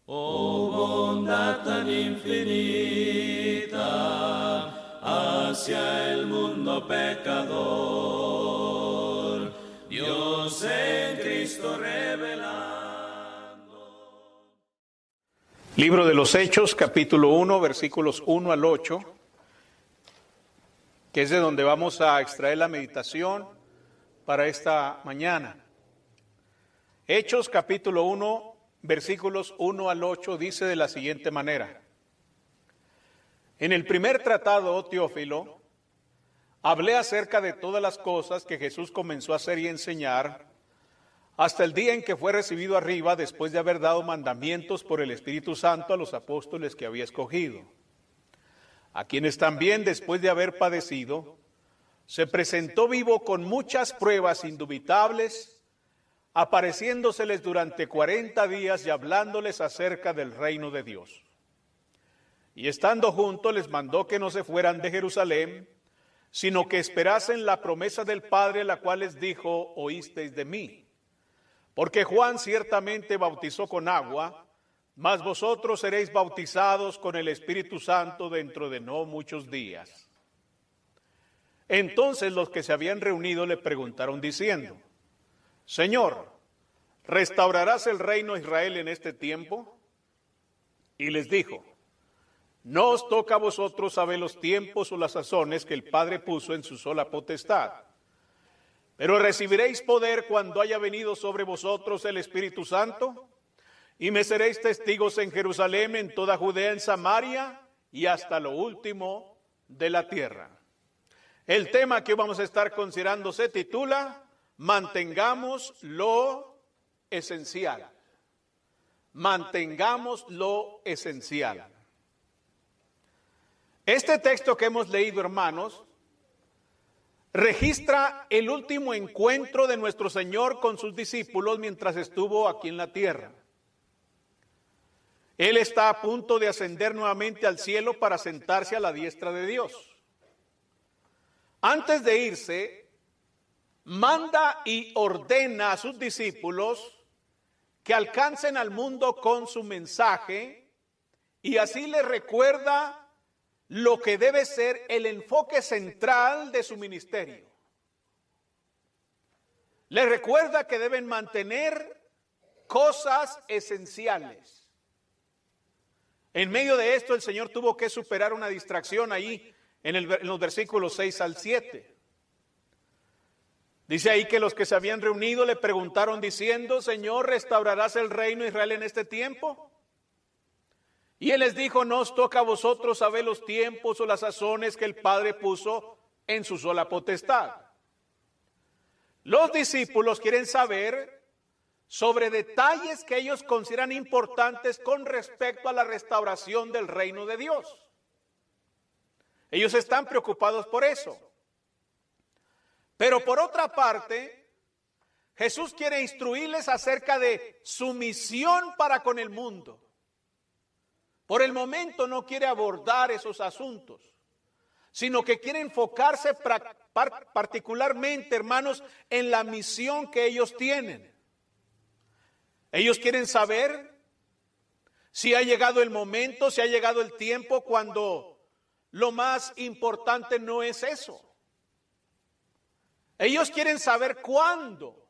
Oh bondad tan infinita hacia el mundo pecador, Dios en Cristo revelando. Libro de los Hechos, capítulo 1, versículos 1 al 8, que es de donde vamos a extraer la meditación para esta mañana. Hechos, capítulo 1, versículos 1 al 8, dice de la siguiente manera: En el primer tratado, Teófilo, hablé acerca de todas las cosas que Jesús comenzó a hacer y enseñar hasta el día en que fue recibido arriba, después de haber dado mandamientos por el Espíritu Santo a los apóstoles que había escogido, a quienes también, después de haber padecido, se presentó vivo con muchas pruebas indubitables, apareciéndoseles durante 40 días y hablándoles acerca del reino de Dios. Y estando juntos les mandó que no se fueran de Jerusalén, sino que esperasen la promesa del Padre, la cual les dijo: oísteis de mí. Porque Juan ciertamente bautizó con agua, mas vosotros seréis bautizados con el Espíritu Santo dentro de no muchos días. Entonces los que se habían reunido le preguntaron diciendo: Señor, ¿restaurarás el reino de Israel en este tiempo? Y les dijo: No os toca a vosotros saber los tiempos o las sazones que el Padre puso en su sola potestad. Pero recibiréis poder cuando haya venido sobre vosotros el Espíritu Santo, y me seréis testigos en Jerusalén, en toda Judea, en Samaria y hasta lo último de la tierra. El tema que vamos a estar considerando se titula: Mantengamos lo esencial. Mantengamos lo esencial. Este texto que hemos leído, hermanos, registra el último encuentro de nuestro Señor con sus discípulos mientras estuvo aquí en la tierra. Él está a punto de ascender nuevamente al cielo para sentarse a la diestra de Dios. Antes de irse, manda y ordena a sus discípulos que alcancen al mundo con su mensaje, y así les recuerda lo que debe ser el enfoque central de su ministerio. Les recuerda que deben mantener cosas esenciales. En medio de esto, el Señor tuvo que superar una distracción ahí en los versículos 6 al 7. Dice ahí que los que se habían reunido le preguntaron diciendo: Señor, ¿restaurarás el reino de Israel en este tiempo? Y Él les dijo: no os toca a vosotros saber los tiempos o las sazones que el Padre puso en su sola potestad. Los discípulos quieren saber sobre detalles que ellos consideran importantes con respecto a la restauración del reino de Dios. Ellos están preocupados por eso. Pero por otra parte, Jesús quiere instruirles acerca de su misión para con el mundo. Por el momento no quiere abordar esos asuntos, sino que quiere enfocarse particularmente, hermanos, en la misión que ellos tienen. Ellos quieren saber si ha llegado el momento, si ha llegado el tiempo cuando lo más importante no es eso. Ellos quieren saber cuándo.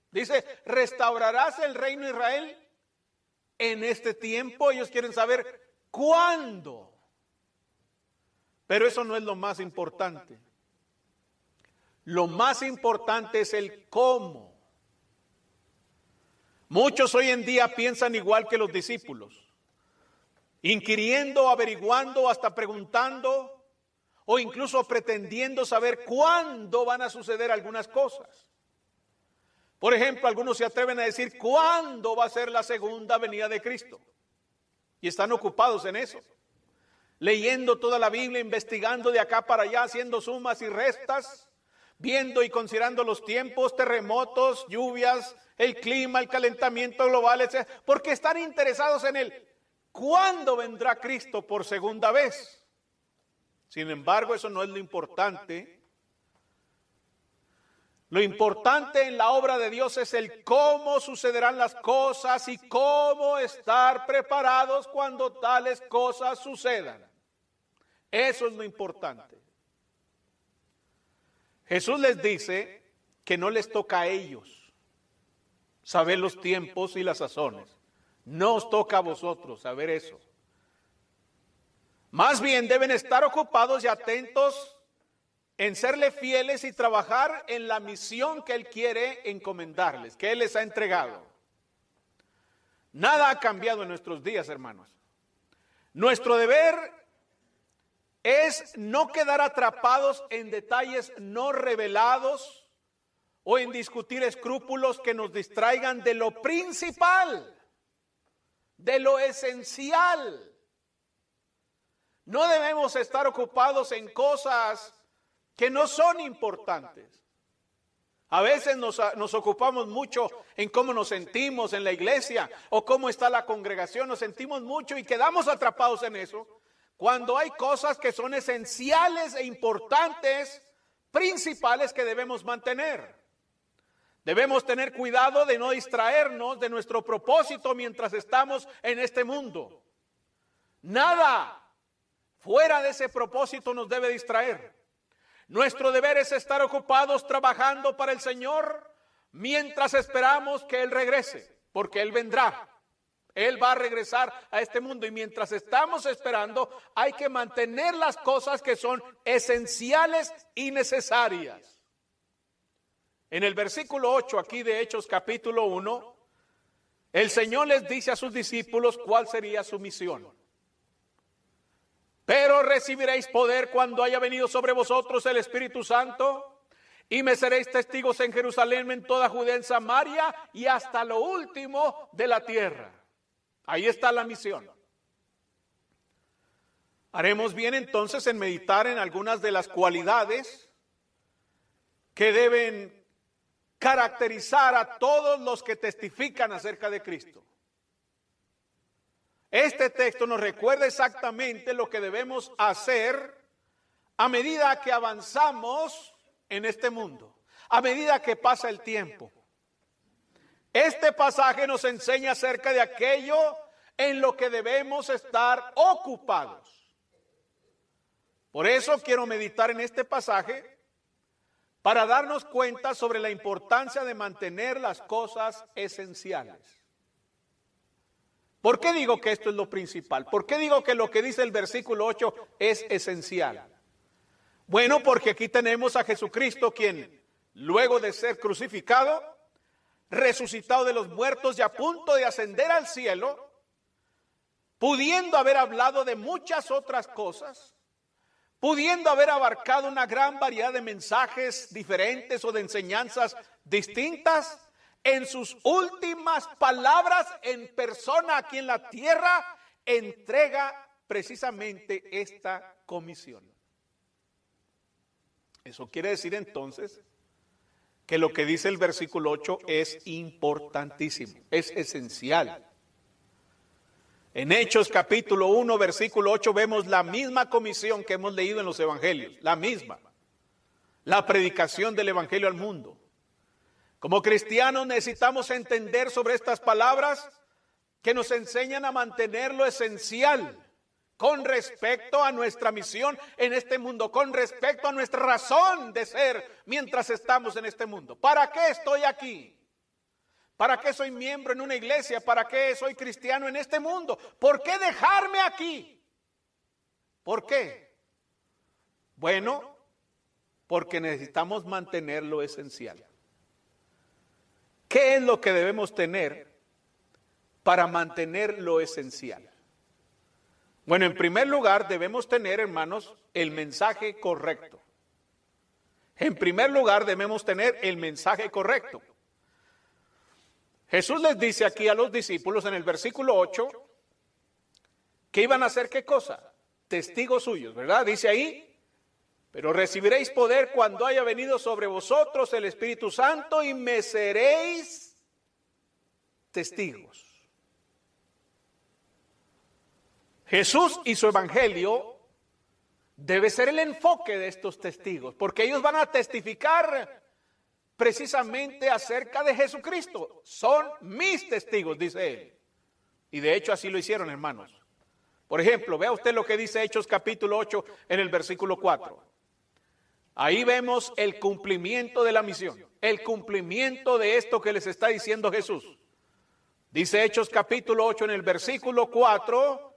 Dice: ¿restaurarás el reino de Israel en este tiempo? Ellos quieren saber cuándo. Pero eso no es lo más importante. Lo más importante es el cómo. Muchos hoy en día piensan igual que los discípulos, inquiriendo, averiguando, hasta preguntando, o incluso pretendiendo saber cuándo van a suceder algunas cosas. Por ejemplo, algunos se atreven a decir: ¿cuándo va a ser la segunda venida de Cristo? Y están ocupados en eso, leyendo toda la Biblia, investigando de acá para allá, haciendo sumas y restas, viendo y considerando los tiempos, terremotos, lluvias, el clima, el calentamiento global, etc. Porque están interesados en el ¿cuándo vendrá Cristo por segunda vez? Sin embargo, eso no es lo importante. Lo importante en la obra de Dios es el cómo sucederán las cosas y cómo estar preparados cuando tales cosas sucedan. Eso es lo importante. Jesús les dice que no les toca a ellos saber los tiempos y las sazones. No os toca a vosotros saber eso. Más bien deben estar ocupados y atentos en serle fieles y trabajar en la misión que Él quiere encomendarles, que Él les ha entregado. Nada ha cambiado en nuestros días, hermanos. Nuestro deber es no quedar atrapados en detalles no revelados o en discutir escrúpulos que nos distraigan de lo principal, de lo esencial. No debemos estar ocupados en cosas que no son importantes. A veces nos ocupamos mucho en cómo nos sentimos en la iglesia o cómo está la congregación, nos sentimos mucho y quedamos atrapados en eso, cuando hay cosas que son esenciales e importantes, principales que debemos mantener. Debemos tener cuidado de no distraernos de nuestro propósito mientras estamos en este mundo. Nada fuera de ese propósito nos debe distraer. Nuestro deber es estar ocupados trabajando para el Señor mientras esperamos que Él regrese, porque Él vendrá. Él va a regresar a este mundo y mientras estamos esperando hay que mantener las cosas que son esenciales y necesarias. En el versículo 8 aquí de Hechos capítulo 1, el Señor les dice a sus discípulos cuál sería su misión. Pero recibiréis poder cuando haya venido sobre vosotros el Espíritu Santo y me seréis testigos en Jerusalén, en toda Judea, en Samaria y hasta lo último de la tierra. Ahí está la misión. Haremos bien entonces en meditar en algunas de las cualidades que deben caracterizar a todos los que testifican acerca de Cristo. Este texto nos recuerda exactamente lo que debemos hacer a medida que avanzamos en este mundo, a medida que pasa el tiempo. Este pasaje nos enseña acerca de aquello en lo que debemos estar ocupados. Por eso quiero meditar en este pasaje para darnos cuenta sobre la importancia de mantener las cosas esenciales. ¿Por qué digo que esto es lo principal? ¿Por qué digo que lo que dice el versículo 8 es esencial? Bueno, porque aquí tenemos a Jesucristo, quien luego de ser crucificado, resucitado de los muertos y a punto de ascender al cielo, pudiendo haber hablado de muchas otras cosas, pudiendo haber abarcado una gran variedad de mensajes diferentes o de enseñanzas distintas, en sus últimas palabras en persona aquí en la tierra, entrega precisamente esta comisión. Eso quiere decir entonces que lo que dice el versículo 8 es importantísimo, es esencial. En Hechos capítulo 1, versículo 8 vemos la misma comisión que hemos leído en los evangelios, la misma, la predicación del evangelio al mundo. Como cristianos necesitamos entender sobre estas palabras que nos enseñan a mantener lo esencial con respecto a nuestra misión en este mundo, con respecto a nuestra razón de ser mientras estamos en este mundo. ¿Para qué estoy aquí? ¿Para qué soy miembro en una iglesia? ¿Para qué soy cristiano en este mundo? ¿Por qué dejarme aquí? ¿Por qué? Bueno, porque necesitamos mantener lo esencial. ¿Qué es lo que debemos tener para mantener lo esencial? Bueno, en primer lugar debemos tener, hermanos, el mensaje correcto. En primer lugar debemos tener el mensaje correcto. Jesús les dice aquí a los discípulos en el versículo 8 que iban a hacer ¿qué cosa? Testigos suyos, ¿verdad? Dice ahí, pero recibiréis poder cuando haya venido sobre vosotros el Espíritu Santo y me seréis testigos. Jesús y su evangelio debe ser el enfoque de estos testigos, porque ellos van a testificar precisamente acerca de Jesucristo. Son mis testigos, dice él. Y de hecho así lo hicieron, hermanos. Por ejemplo, vea usted lo que dice Hechos capítulo 8 en el versículo 4. Ahí vemos el cumplimiento de la misión, el cumplimiento de esto que les está diciendo Jesús. Dice Hechos capítulo 8 en el versículo 4,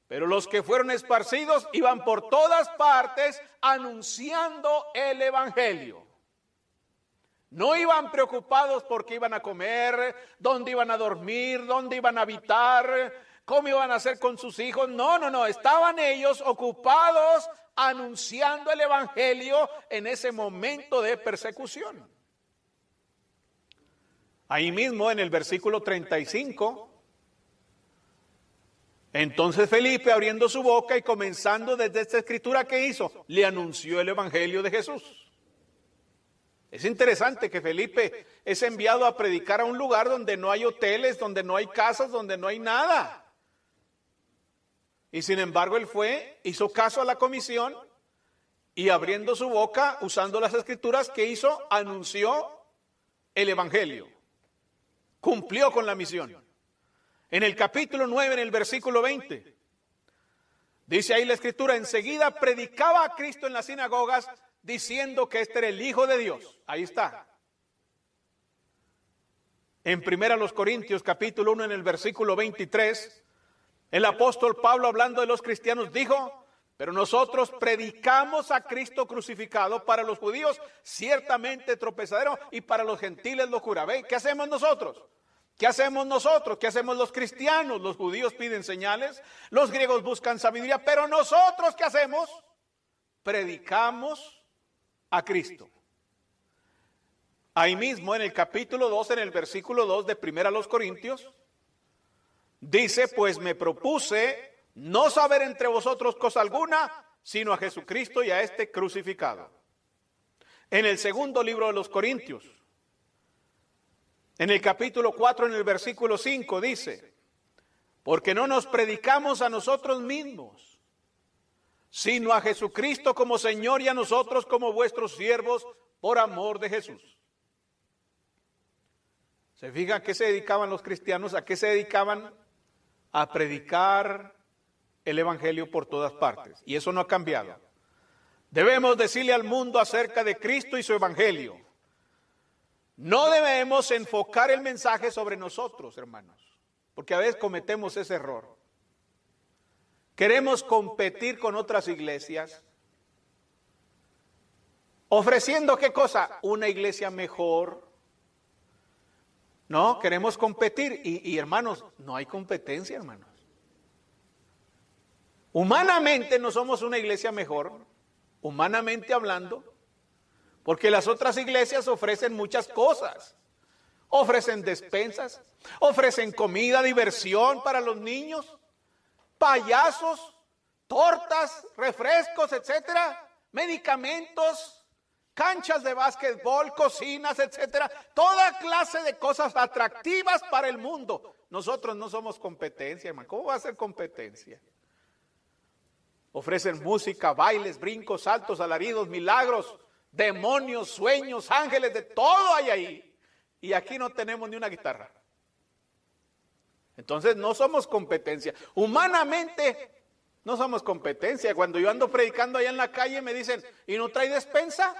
pero los que fueron esparcidos iban por todas partes anunciando el evangelio. No iban preocupados por qué iban a comer, dónde iban a dormir, dónde iban a habitar, cómo iban a hacer con sus hijos. No, estaban ellos ocupados anunciando el evangelio en ese momento de persecución. Ahí mismo en el versículo 35, entonces Felipe, abriendo su boca y comenzando desde esta escritura que hizo, le anunció el evangelio de Jesús. Es interesante que Felipe es enviado a predicar a un lugar donde no hay hoteles, donde no hay casas, donde no hay nada. Y sin embargo él fue, hizo caso a la comisión y abriendo su boca, usando las escrituras que hizo, anunció el evangelio. Cumplió con la misión. En el capítulo 9, en el versículo 20, dice ahí la escritura, enseguida predicaba a Cristo en las sinagogas, diciendo que este era el Hijo de Dios. Ahí está. En 1 Corintios capítulo 1 en el versículo 23, el apóstol Pablo hablando de los cristianos dijo, pero nosotros predicamos a Cristo crucificado, para los judíos ciertamente tropezadero y para los gentiles locura. ¿Ve? ¿Qué hacemos nosotros? ¿Qué hacemos nosotros? ¿Qué hacemos los cristianos? Los judíos piden señales, los griegos buscan sabiduría, pero nosotros ¿qué hacemos? Predicamos a Cristo. Ahí mismo en el capítulo 2, en el versículo 2 de 1 Corintios, dice, pues me propuse no saber entre vosotros cosa alguna, sino a Jesucristo y a este crucificado. En el segundo libro de los Corintios, en el capítulo 4, en el versículo 5, dice, porque no nos predicamos a nosotros mismos, sino a Jesucristo como Señor y a nosotros como vuestros siervos por amor de Jesús. ¿Se fijan a qué se dedicaban los cristianos? ¿A qué se dedicaban? A predicar el evangelio por todas partes. Y eso no ha cambiado. Debemos decirle al mundo acerca de Cristo y su evangelio. No debemos enfocar el mensaje sobre nosotros, hermanos, porque a veces cometemos ese error. Queremos competir con otras iglesias, ofreciendo ¿qué cosa? Una iglesia mejor. No, queremos competir y hermanos, no hay competencia, hermanos. Humanamente no somos una iglesia mejor, humanamente hablando, porque las otras iglesias ofrecen muchas cosas. Ofrecen despensas, ofrecen comida, diversión para los niños, payasos, tortas, refrescos, etcétera, medicamentos, canchas de básquetbol, cocinas, etcétera, toda clase de cosas atractivas para el mundo. Nosotros no somos competencia, hermano. ¿Cómo va a ser competencia? Ofrecen música, bailes, brincos, saltos, alaridos, milagros, demonios, sueños, ángeles, de todo hay ahí. Y aquí no tenemos ni una guitarra. Entonces no somos competencia. Humanamente no somos competencia. Cuando yo ando predicando allá en la calle me dicen, ¿y no trae despensa?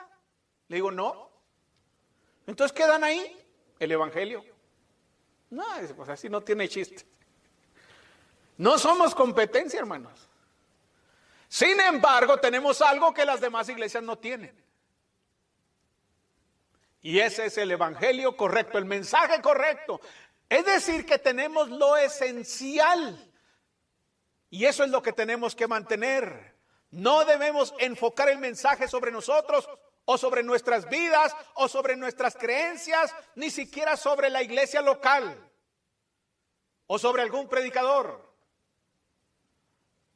Le digo, no. Entonces, ¿qué dan ahí? El evangelio. No, pues así no tiene chiste. No somos competencia, hermanos. Sin embargo, tenemos algo que las demás iglesias no tienen. Y ese es el evangelio correcto, el mensaje correcto. Es decir, que tenemos lo esencial. Y eso es lo que tenemos que mantener. No debemos enfocar el mensaje sobre nosotros, o sobre nuestras vidas, o sobre nuestras creencias, ni siquiera sobre la iglesia local, o sobre algún predicador.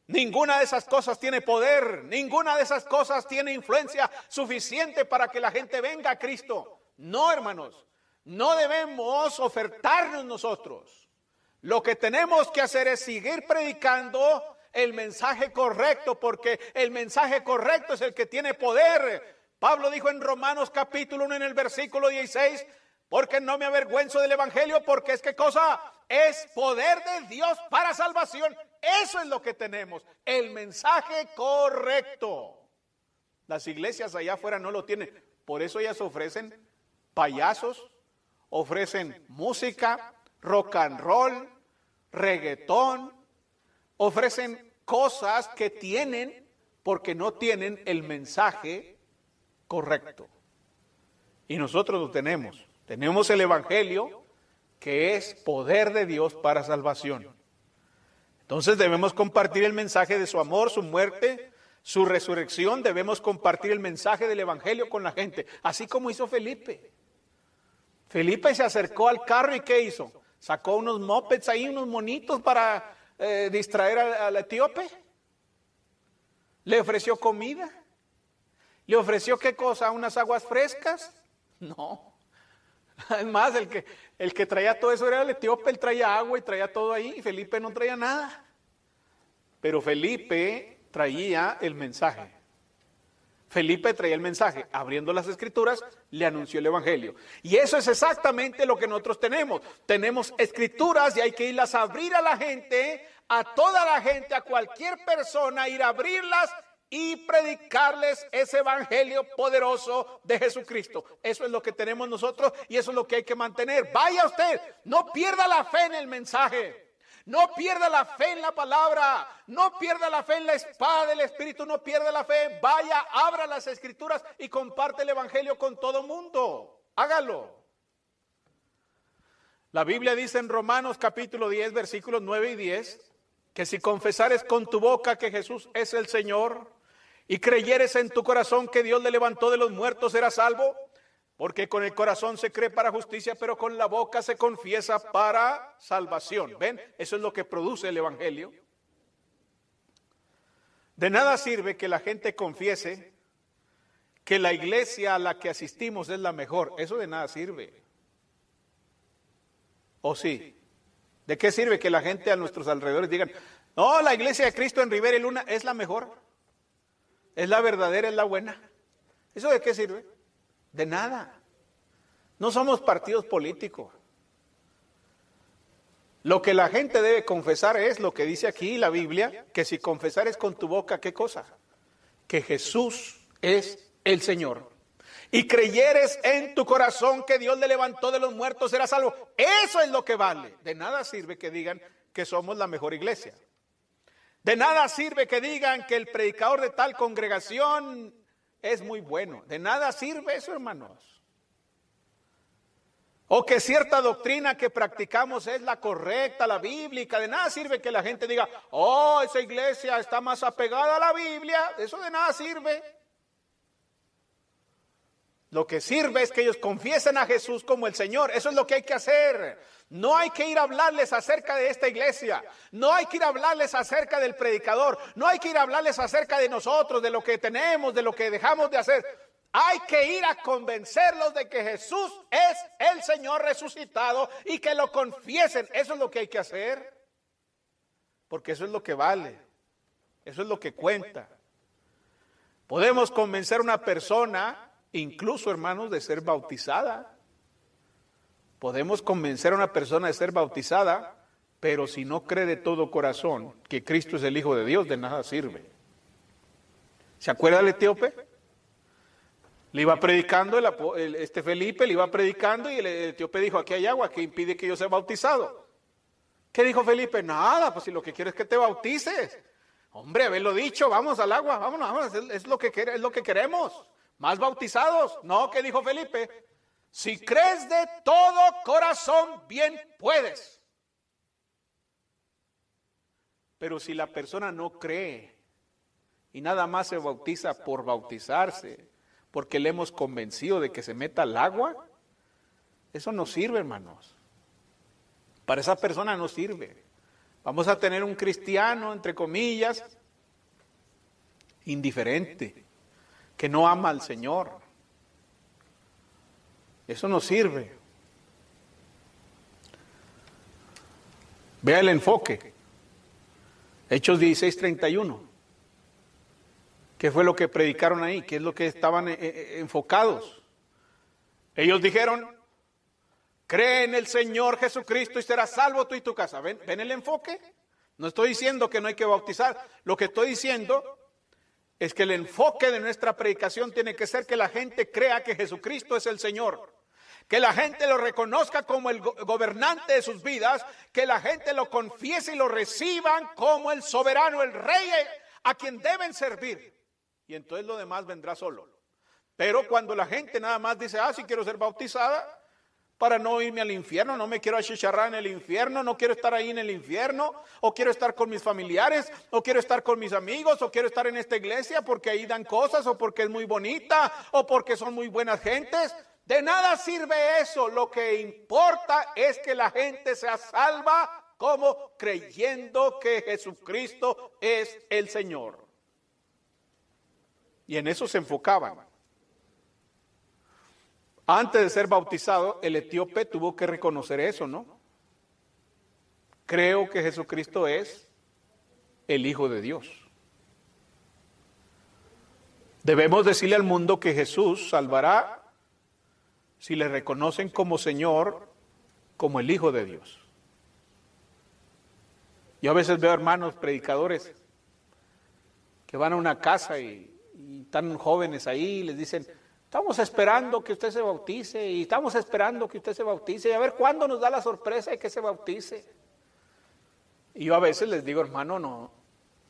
Ninguna de esas cosas tiene poder, ninguna de esas cosas tiene influencia suficiente para que la gente venga a Cristo. No, hermanos, no debemos ofertarnos nosotros. Lo que tenemos que hacer es seguir predicando el mensaje correcto, porque el mensaje correcto es el que tiene poder Pablo dijo en Romanos capítulo 1 en el versículo 16, porque no me avergüenzo del evangelio, porque es ¿qué cosa? Es poder de Dios para salvación. Eso es lo que tenemos, el mensaje correcto. Las iglesias allá afuera no lo tienen, por eso ellas ofrecen payasos, ofrecen música, rock and roll, reggaetón, ofrecen cosas que tienen porque no tienen el mensaje correcto. Y nosotros lo tenemos. Tenemos el evangelio que es poder de Dios para salvación. Entonces debemos compartir el mensaje de su amor, su muerte, su resurrección. Debemos compartir el mensaje del evangelio con la gente, así como hizo Felipe. Felipe se acercó al carro y ¿qué hizo? Sacó unos mopeds ahí, unos monitos para distraer al etíope. Le ofreció comida. ¿Le ofreció qué cosa? ¿Unas aguas frescas? No. Además, el que traía todo eso era el etíope. Él traía agua y traía todo ahí. Y Felipe no traía nada. Pero Felipe traía el mensaje. Felipe traía el mensaje. Abriendo las escrituras, le anunció el evangelio. Y eso es exactamente lo que nosotros tenemos. Tenemos escrituras y hay que irlas a abrir a la gente, a toda la gente, a cualquier persona, ir a abrirlas y predicarles ese evangelio poderoso de Jesucristo. Eso es lo que tenemos nosotros y eso es lo que hay que mantener. Vaya usted, no pierda la fe en el mensaje, no pierda la fe en la palabra, no pierda la fe en la espada del Espíritu, no pierda la fe. Vaya, abra las escrituras y comparte el evangelio con todo mundo. Hágalo. La Biblia dice en Romanos capítulo 10, versículos 9 y 10, que si confesares con tu boca que Jesús es el Señor y creyeres en tu corazón que Dios le levantó de los muertos, serás salvo, porque con el corazón se cree para justicia, pero con la boca se confiesa para salvación. ¿Ven? Eso es lo que produce el evangelio. De nada sirve que la gente confiese que la iglesia a la que asistimos es la mejor. Eso de nada sirve. ¿O sí? ¿De qué sirve que la gente a nuestros alrededores digan, no, la iglesia de Cristo en Rivera y Luna es la mejor, es la verdadera, es la buena? ¿Eso de qué sirve? De nada. No somos partidos políticos. Lo que la gente debe confesar es lo que dice aquí la Biblia, que si confesares con tu boca, ¿qué cosa? Que Jesús es el Señor. Y creyeres en tu corazón que Dios le levantó de los muertos, serás salvo. Eso es lo que vale. De nada sirve que digan que somos la mejor iglesia. De nada sirve que digan que el predicador de tal congregación es muy bueno. De nada sirve eso, hermanos. O que cierta doctrina que practicamos es la correcta, la bíblica. De nada sirve que la gente diga, oh, esa iglesia está más apegada a la Biblia. Eso de nada sirve. Lo que sirve es que ellos confiesen a Jesús como el Señor. Eso es lo que hay que hacer. No hay que ir a hablarles acerca de esta iglesia. No hay que ir a hablarles acerca del predicador. No hay que ir a hablarles acerca de nosotros, de lo que tenemos, de lo que dejamos de hacer. Hay que ir a convencerlos de que Jesús es el Señor resucitado y que lo confiesen. Eso es lo que hay que hacer. Porque eso es lo que vale. Eso es lo que cuenta. Podemos convencer a una persona, incluso, hermanos, de ser bautizada. Podemos convencer a una persona de ser bautizada, pero si no cree de todo corazón que Cristo es el Hijo de Dios, de nada sirve. ¿Se acuerda del etíope? Le iba predicando, Felipe le iba predicando y el etíope dijo, aquí hay agua que impide que yo sea bautizado. ¿Qué dijo Felipe? Nada, pues si lo que quiero es que te bautices. Hombre, haberlo dicho, vamos al agua, vámonos, es lo que queremos. Más bautizados. No, ¿qué dijo Felipe? Si crees de todo corazón, bien puedes. Pero si la persona no cree y nada más se bautiza por bautizarse, porque le hemos convencido de que se meta al agua, eso no sirve, hermanos. Para esa persona no sirve. Vamos a tener un cristiano, entre comillas, indiferente, que no ama al Señor. Eso no sirve. Vea el enfoque. Hechos 16:31. ¿Qué fue lo que predicaron ahí? ¿Qué es lo que estaban enfocados? Ellos dijeron, cree en el Señor Jesucristo y serás salvo tú y tu casa. ¿Ven el enfoque? No estoy diciendo que no hay que bautizar. Lo que estoy diciendo es que el enfoque de nuestra predicación tiene que ser que la gente crea que Jesucristo es el Señor. Que la gente lo reconozca como el gobernante de sus vidas. Que la gente lo confiese y lo reciban como el soberano, el rey a quien deben servir. Y entonces lo demás vendrá solo. Pero cuando la gente nada más dice, sí quiero ser bautizada para no irme al infierno, no me quiero achicharrar en el infierno, no quiero estar ahí en el infierno, o quiero estar con mis familiares, o quiero estar con mis amigos, o quiero estar en esta iglesia porque ahí dan cosas, o porque es muy bonita, o porque son muy buenas gentes. De nada sirve eso. Lo que importa es que la gente sea salva como creyendo que Jesucristo es el Señor. Y en eso se enfocaban. Antes de ser bautizado, el etíope tuvo que reconocer eso, ¿no? Creo que Jesucristo es el Hijo de Dios. Debemos decirle al mundo que Jesús salvará si le reconocen como Señor, como el Hijo de Dios. Yo a veces veo hermanos predicadores que van a una casa y están jóvenes ahí y les dicen, estamos esperando que usted se bautice y estamos esperando que usted se bautice y a ver cuándo nos da la sorpresa de que se bautice. Y yo a veces les digo, hermano, no,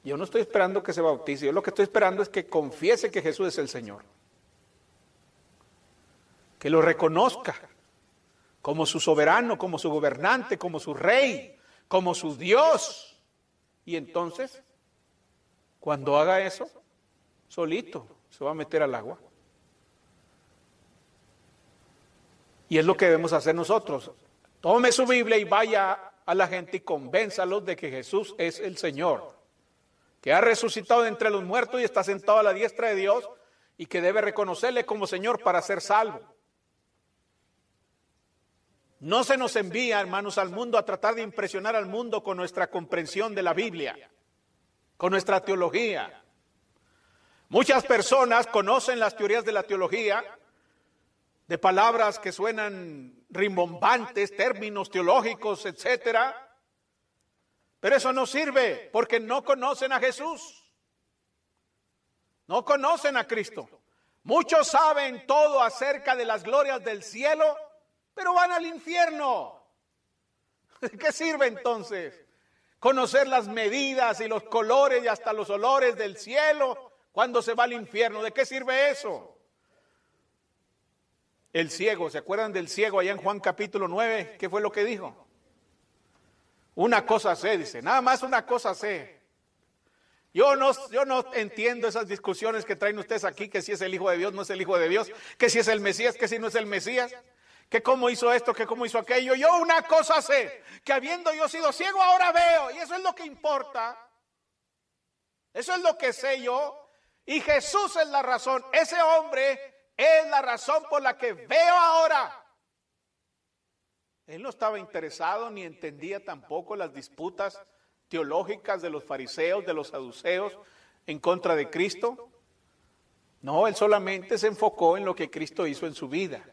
yo no estoy esperando que se bautice, yo lo que estoy esperando es que confiese que Jesús es el Señor. Que lo reconozca como su soberano, como su gobernante, como su rey, como su Dios. Y entonces, cuando haga eso, solito se va a meter al agua. Y es lo que debemos hacer nosotros. Tome su Biblia y vaya a la gente y convénzalos de que Jesús es el Señor, que ha resucitado de entre los muertos y está sentado a la diestra de Dios y que debe reconocerle como Señor para ser salvo. No se nos envía, hermanos, al mundo a tratar de impresionar al mundo con nuestra comprensión de la Biblia, con nuestra teología. Muchas personas conocen las teorías de la teología, de palabras que suenan rimbombantes, términos teológicos, etcétera. Pero eso no sirve porque no conocen a Jesús. No conocen a Cristo. Muchos saben todo acerca de las glorias del cielo, pero van al infierno. ¿De qué sirve entonces conocer las medidas y los colores y hasta los olores del cielo cuando se va al infierno? ¿De qué sirve eso? El ciego, ¿se acuerdan del ciego allá en Juan capítulo 9? ¿Qué fue lo que dijo? Una cosa sé, dice, nada más una cosa sé. Yo no entiendo esas discusiones que traen ustedes aquí, que si es el Hijo de Dios, no es el Hijo de Dios, que si es el Mesías, que si no es el Mesías, que cómo hizo esto, que cómo hizo aquello. Yo una cosa sé, que habiendo yo sido ciego, ahora veo, y eso es lo que importa. Eso es lo que sé yo, y Jesús es la razón. Ese hombre es la razón por la que veo ahora. Él no estaba interesado ni entendía tampoco las disputas teológicas de los fariseos, de los saduceos en contra de Cristo. No, él solamente se enfocó en lo que Cristo hizo en su vida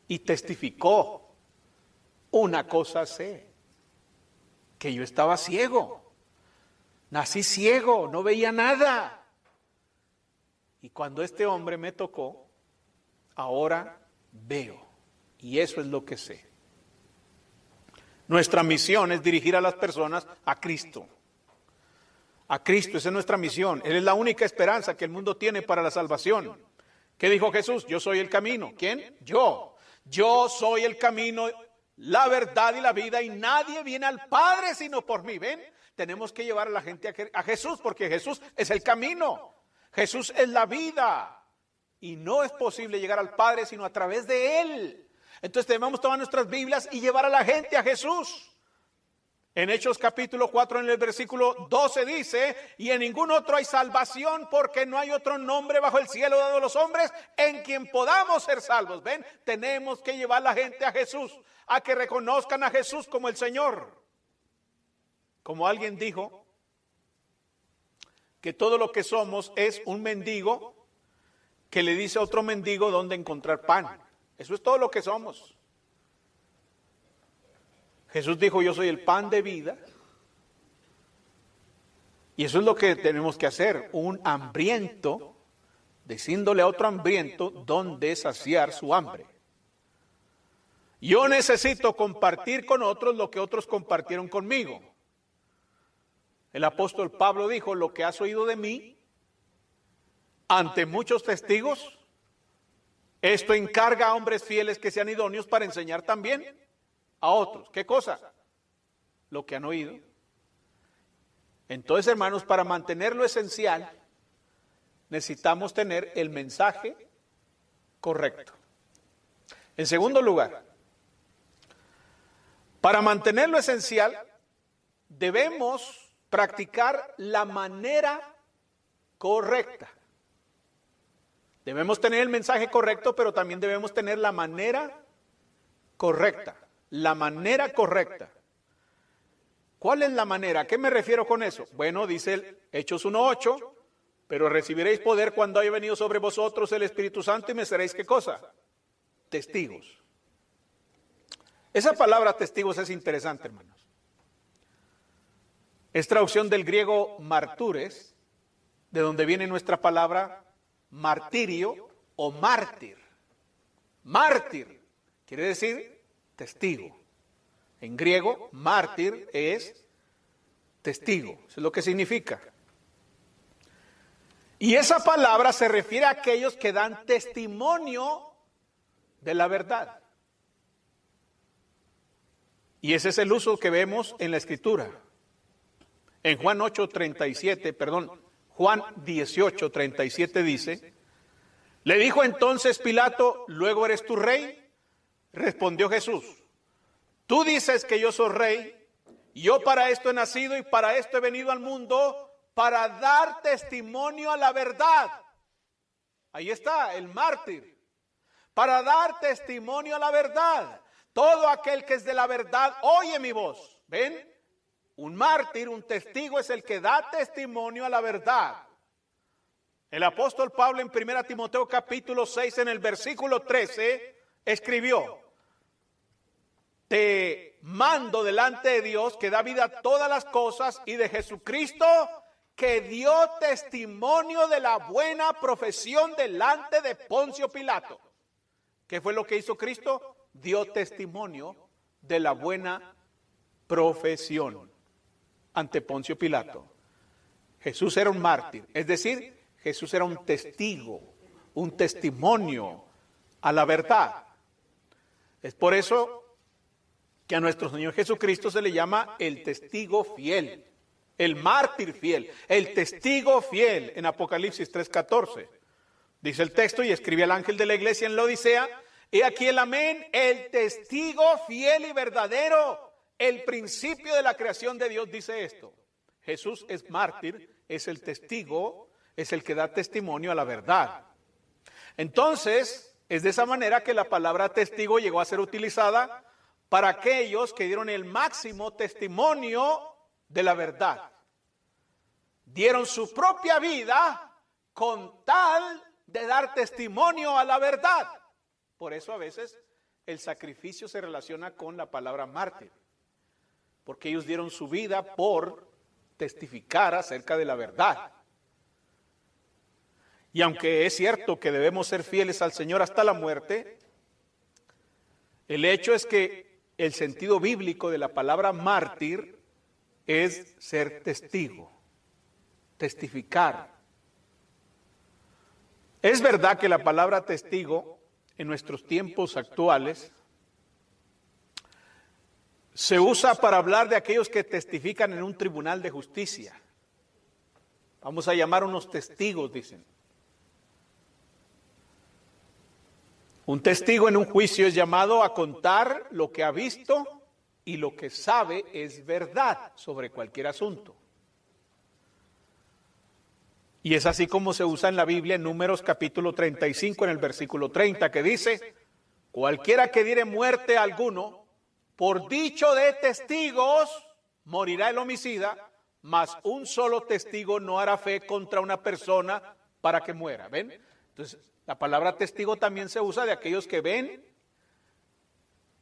y testificó. Una cosa sé, que yo estaba ciego, nací ciego, no veía nada. Y cuando este hombre me tocó, ahora veo. Y eso es lo que sé. Nuestra misión es dirigir a las personas a Cristo. A Cristo, esa es nuestra misión. Él es la única esperanza que el mundo tiene para la salvación. ¿Qué dijo Jesús? Yo soy el camino. ¿Quién? Yo. Yo soy el camino, la verdad y la vida, y nadie viene al Padre sino por mí. ¿Ven? Tenemos que llevar a la gente a Jesús, porque Jesús es el camino. Jesús es la vida. Y no es posible llegar al Padre sino a través de Él. Entonces debemos tomar nuestras Biblias y llevar a la gente a Jesús. En Hechos capítulo 4, en el versículo 12 dice, y en ningún otro hay salvación, porque no hay otro nombre bajo el cielo dado a los hombres en quien podamos ser salvos. ¿Ven? Tenemos que llevar a la gente a Jesús, a que reconozcan a Jesús como el Señor. Como alguien dijo, que todo lo que somos es un mendigo que le dice a otro mendigo dónde encontrar pan. Eso es todo lo que somos. Jesús dijo, yo soy el pan de vida. Y eso es lo que tenemos que hacer, un hambriento, diciéndole a otro hambriento dónde saciar su hambre. Yo necesito compartir con otros lo que otros compartieron conmigo. El apóstol Pablo dijo, lo que has oído de mí, ante muchos testigos, esto encarga a hombres fieles que sean idóneos para enseñar también a otros. ¿Qué cosa? Lo que han oído. Entonces, hermanos, para mantener lo esencial, necesitamos tener el mensaje correcto. En segundo lugar, para mantener lo esencial, debemos practicar la manera correcta. Debemos tener el mensaje correcto, pero también debemos tener la manera correcta. La manera correcta. ¿Cuál es la manera? ¿A qué me refiero con eso? Bueno, dice el Hechos 1:8, pero recibiréis poder cuando haya venido sobre vosotros el Espíritu Santo y me seréis, ¿qué cosa? Testigos. Esa palabra testigos es interesante, hermanos. Es traducción del griego martures, de donde viene nuestra palabra martirio o mártir. Mártir quiere decir testigo. En griego, mártir es testigo. Eso es lo que significa. Y esa palabra se refiere a aquellos que dan testimonio de la verdad. Y ese es el uso que vemos en la Escritura. En Juan 18:37 dice, le dijo entonces Pilato, ¿luego eres tú rey? Respondió Jesús, tú dices que yo soy rey, yo para esto he nacido y para esto he venido al mundo, para dar testimonio a la verdad. Ahí está, el mártir. Para dar testimonio a la verdad. Todo aquel que es de la verdad oye mi voz. ¿Ven? Un mártir, un testigo es el que da testimonio a la verdad. El apóstol Pablo en 1 Timoteo capítulo 6 en el versículo 13 escribió, te mando delante de Dios que da vida a todas las cosas y de Jesucristo que dio testimonio de la buena profesión delante de Poncio Pilato. ¿Qué fue lo que hizo Cristo? Dio testimonio de la buena profesión ante Poncio Pilato. Jesús era un mártir, es decir, Jesús era un testigo, un testimonio a la verdad. Es por eso que a nuestro Señor Jesucristo se le llama el testigo fiel, el mártir fiel, el testigo fiel en Apocalipsis 3:14. Dice el texto, y escribe al ángel de la iglesia en la Odisea, he aquí el amén, el testigo fiel y verdadero, el principio de la creación de Dios dice esto. Jesús es mártir, es el testigo, es el que da testimonio a la verdad. Entonces, es de esa manera que la palabra testigo llegó a ser utilizada para aquellos que dieron el máximo testimonio de la verdad. Dieron su propia vida con tal de dar testimonio a la verdad. Por eso a veces el sacrificio se relaciona con la palabra mártir, porque ellos dieron su vida por testificar acerca de la verdad. Y aunque es cierto que debemos ser fieles al Señor hasta la muerte, el hecho es que el sentido bíblico de la palabra mártir es ser testigo, testificar. Es verdad que la palabra testigo en nuestros tiempos actuales se usa para hablar de aquellos que testifican en un tribunal de justicia. Vamos a llamar unos testigos, dicen. Un testigo en un juicio es llamado a contar lo que ha visto y lo que sabe es verdad sobre cualquier asunto. Y es así como se usa en la Biblia en Números capítulo 35 en el versículo 30 que dice, cualquiera que diere muerte a alguno, por dicho de testigos, morirá el homicida, mas un solo testigo no hará fe contra una persona para que muera. ¿Ven? Entonces, la palabra testigo también se usa de aquellos que ven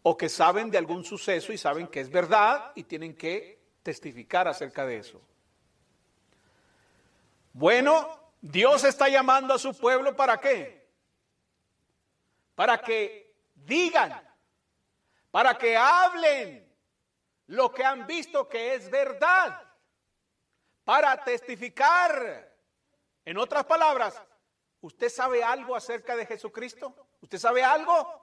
o que saben de algún suceso y saben que es verdad y tienen que testificar acerca de eso. Bueno, Dios está llamando a su pueblo ¿para qué? Para que digan, para que hablen lo que han visto que es verdad, para testificar. En otras palabras, ¿usted sabe algo acerca de Jesucristo? ¿Usted sabe algo?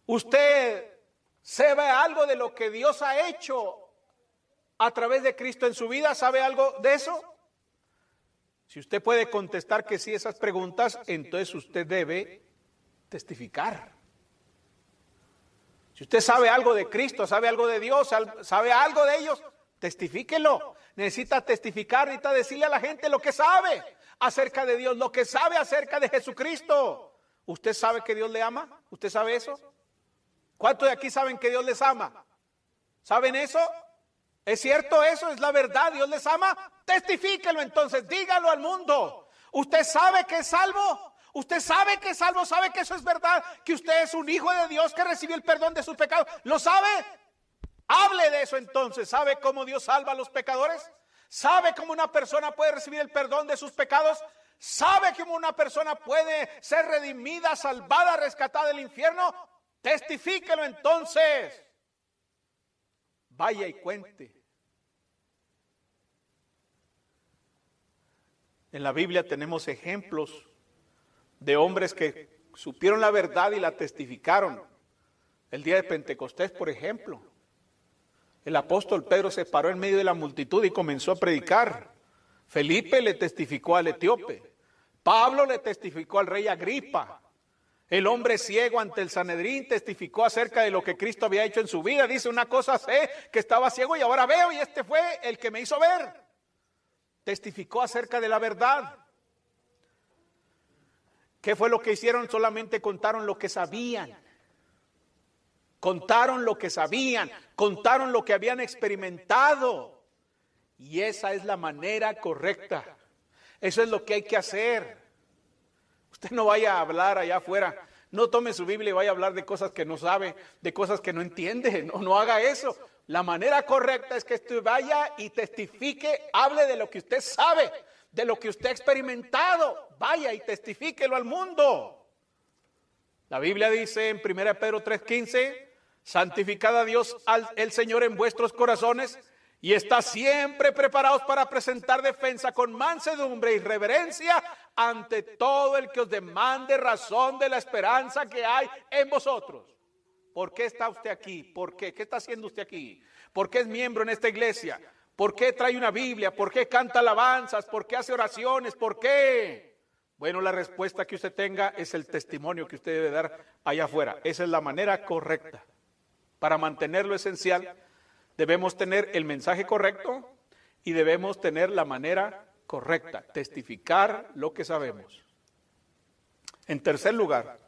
¿Usted sabe algo de lo que Dios ha hecho a través de Cristo en su vida? ¿Sabe algo de eso? Si usted puede contestar que sí a esas preguntas, entonces usted debe testificar. Si usted sabe algo de Cristo, sabe algo de Dios, sabe algo de ellos, testifíquelo. Necesita testificar, necesita decirle a la gente lo que sabe acerca de Dios, lo que sabe acerca de Jesucristo. ¿Usted sabe que Dios le ama? ¿Usted sabe eso? ¿Cuántos de aquí saben que Dios les ama? ¿Saben eso? ¿Es cierto eso? ¿Es la verdad? ¿Dios les ama? Testifíquelo entonces, dígalo al mundo. ¿Usted sabe que es salvo? ¿Usted sabe que es salvo? ¿Sabe que eso es verdad? ¿Que usted es un hijo de Dios que recibió el perdón de sus pecados? ¿Lo sabe? Hable de eso entonces. ¿Sabe cómo Dios salva a los pecadores? ¿Sabe cómo una persona puede recibir el perdón de sus pecados? ¿Sabe cómo una persona puede ser redimida, salvada, rescatada del infierno? Testifíquelo entonces. Vaya y cuente. En la Biblia tenemos ejemplos de hombres que supieron la verdad y la testificaron. El día de Pentecostés, por ejemplo, el apóstol Pedro se paró en medio de la multitud y comenzó a predicar. Felipe le testificó al etíope. Pablo le testificó al rey Agripa. El hombre ciego ante el Sanedrín testificó acerca de lo que Cristo había hecho en su vida. Dice, una cosa sé, que estaba ciego y ahora veo, y este fue el que me hizo ver. Testificó acerca de la verdad. ¿Qué fue lo que hicieron? Solamente contaron lo que sabían. Contaron lo que sabían, contaron lo que habían experimentado. Y esa es la manera correcta. Eso es lo que hay que hacer. Usted no vaya a hablar allá afuera, no tome su Biblia y vaya a hablar de cosas que no sabe, de cosas que no entiende, no haga eso. La manera correcta es que usted vaya y testifique, hable de lo que usted sabe, de lo que usted ha experimentado, vaya y testifíquelo al mundo. La Biblia dice en 1 Pedro 3:15, santificad a Dios el Señor en vuestros corazones, y está siempre preparados para presentar defensa con mansedumbre y reverencia ante todo el que os demande razón de la esperanza que hay en vosotros. ¿Por qué está usted aquí? ¿Por qué? ¿Qué está haciendo usted aquí? ¿Por qué es miembro en esta iglesia? ¿Por qué trae una Biblia? ¿Por qué canta alabanzas? ¿Por qué hace oraciones? ¿Por qué? Bueno, la respuesta que usted tenga es el testimonio que usted debe dar allá afuera. Esa es la manera correcta. Para mantener lo esencial, debemos tener el mensaje correcto y debemos tener la manera correcta, testificar lo que sabemos. En tercer lugar,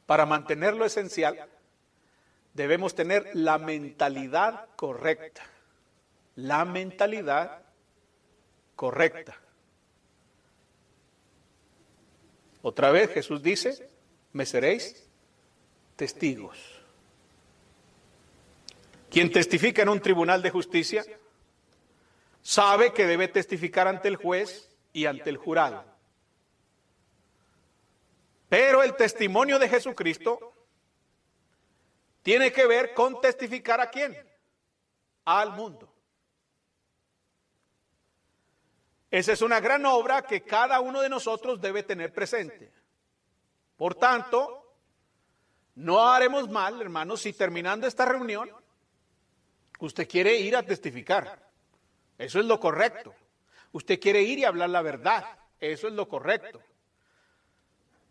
para mantener lo esencial, debemos tener la mentalidad correcta. La mentalidad correcta. Otra vez Jesús dice, me seréis testigos. Quien testifica en un tribunal de justicia sabe que debe testificar ante el juez y ante el jurado. Pero el testimonio de Jesucristo tiene que ver con testificar ¿a quién? Al mundo. Esa es una gran obra que cada uno de nosotros debe tener presente. Por tanto, no haremos mal, hermanos, si terminando esta reunión, usted quiere ir a testificar. Eso es lo correcto. Usted quiere ir y hablar la verdad. Eso es lo correcto.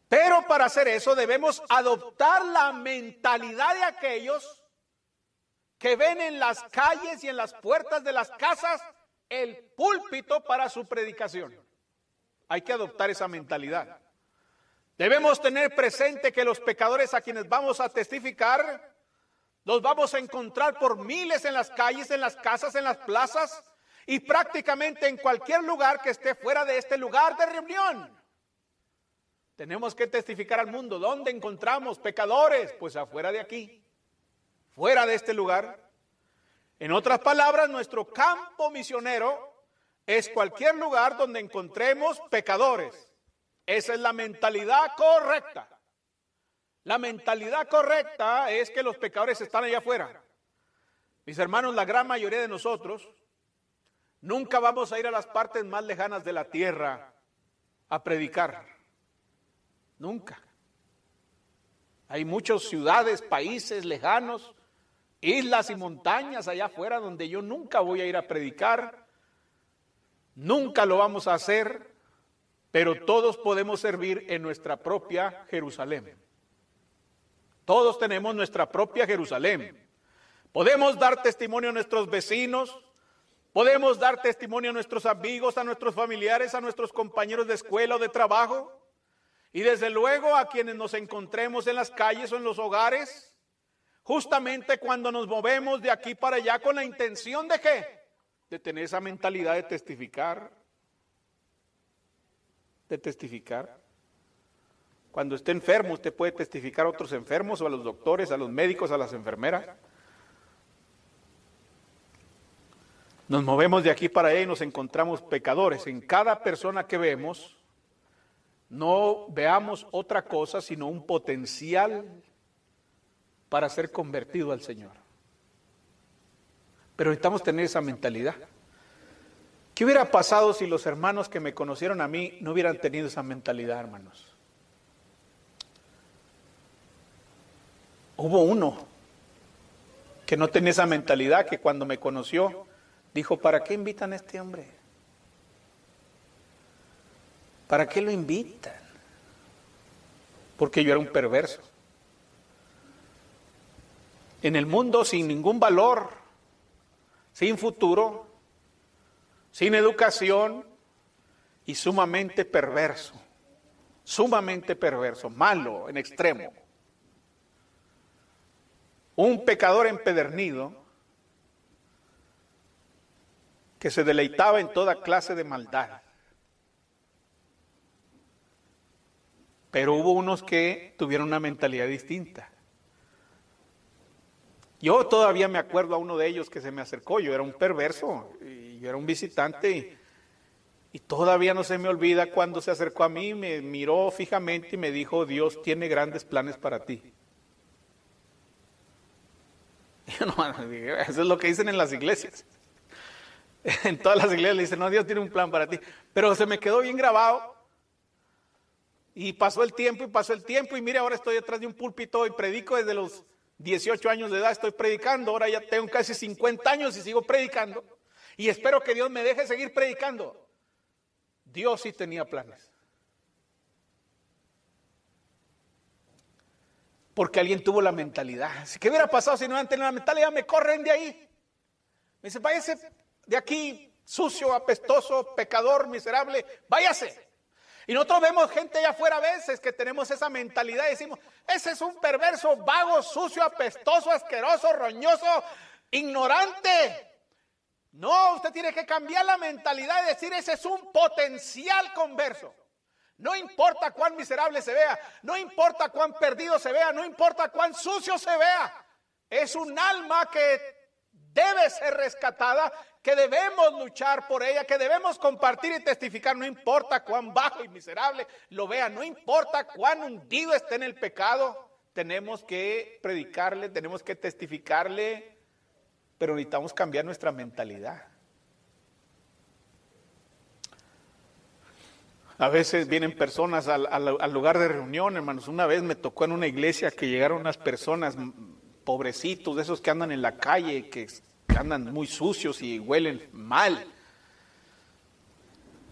Pero para hacer eso debemos adoptar la mentalidad de aquellos que ven en las calles y en las puertas de las casas el púlpito para su predicación. Hay que adoptar esa mentalidad. Debemos tener presente que los pecadores a quienes vamos a testificar Los vamos a encontrar por miles en las calles, en las casas, en las plazas y prácticamente en cualquier lugar que esté fuera de este lugar de reunión. Tenemos que testificar al mundo. ¿Dónde encontramos pecadores? Pues afuera de aquí, fuera de este lugar. En otras palabras, nuestro campo misionero es cualquier lugar donde encontremos pecadores. Esa es la mentalidad correcta. La mentalidad correcta es que los pecadores están allá afuera. Mis hermanos, la gran mayoría de nosotros nunca vamos a ir a las partes más lejanas de la tierra a predicar. Nunca. Hay muchas ciudades, países lejanos, islas y montañas allá afuera donde yo nunca voy a ir a predicar. Nunca lo vamos a hacer, pero todos podemos servir en nuestra propia Jerusalén. Todos tenemos nuestra propia Jerusalén. Podemos dar testimonio a nuestros vecinos, podemos dar testimonio a nuestros amigos, a nuestros familiares, a nuestros compañeros de escuela o de trabajo, y desde luego a quienes nos encontremos en las calles o en los hogares, justamente cuando nos movemos de aquí para allá con la intención de ¿qué? De tener esa mentalidad de testificar. De testificar. Cuando esté enfermo, usted puede testificar a otros enfermos o a los doctores, a los médicos, a las enfermeras. Nos movemos de aquí para allá y nos encontramos pecadores. En cada persona que vemos, no veamos otra cosa sino un potencial para ser convertido al Señor. Pero necesitamos tener esa mentalidad. ¿Qué hubiera pasado si los hermanos que me conocieron a mí no hubieran tenido esa mentalidad, hermanos? Hubo uno que no tenía esa mentalidad, que cuando me conoció dijo, ¿para qué invitan a este hombre? ¿Para qué lo invitan? Porque yo era un perverso. En el mundo sin ningún valor, sin futuro, sin educación y sumamente perverso, malo en extremo. Un pecador empedernido que se deleitaba en toda clase de maldad. Pero hubo unos que tuvieron una mentalidad distinta. Yo todavía me acuerdo a uno de ellos que se me acercó. Yo era un perverso, y yo era un visitante, y todavía no se me olvida cuando se acercó a mí, me miró fijamente y me dijo, Dios tiene grandes planes para ti. Yo no, eso es lo que dicen en las iglesias. En todas las iglesias le dicen, no, Dios tiene un plan para ti. Pero se me quedó bien grabado. Y pasó el tiempo, y mire, ahora estoy detrás de un púlpito y predico desde los 18 años de edad, estoy predicando. Ahora ya tengo casi 50 años y sigo predicando. Y espero que Dios me deje seguir predicando. Dios sí tenía planes. Porque alguien tuvo la mentalidad. ¿Qué hubiera pasado si no hubieran tenido la mentalidad? Me corren de ahí. Me dice, váyase de aquí, sucio, apestoso, pecador, miserable, váyase. Y nosotros vemos gente allá afuera a veces que tenemos esa mentalidad y decimos, ese es un perverso, vago, sucio, apestoso, asqueroso, roñoso, ignorante. No, usted tiene que cambiar la mentalidad y decir, ese es un potencial converso. No importa cuán miserable se vea, no importa cuán perdido se vea, no importa cuán sucio se vea. Es un alma que debe ser rescatada, que debemos luchar por ella, que debemos compartir y testificar. No importa cuán bajo y miserable lo vea, no importa cuán hundido esté en el pecado, tenemos que predicarle, tenemos que testificarle, pero necesitamos cambiar nuestra mentalidad. A veces vienen personas al lugar de reunión, hermanos. Una vez me tocó en una iglesia que llegaron unas personas, pobrecitos, de esos que andan en la calle, que andan muy sucios y huelen mal.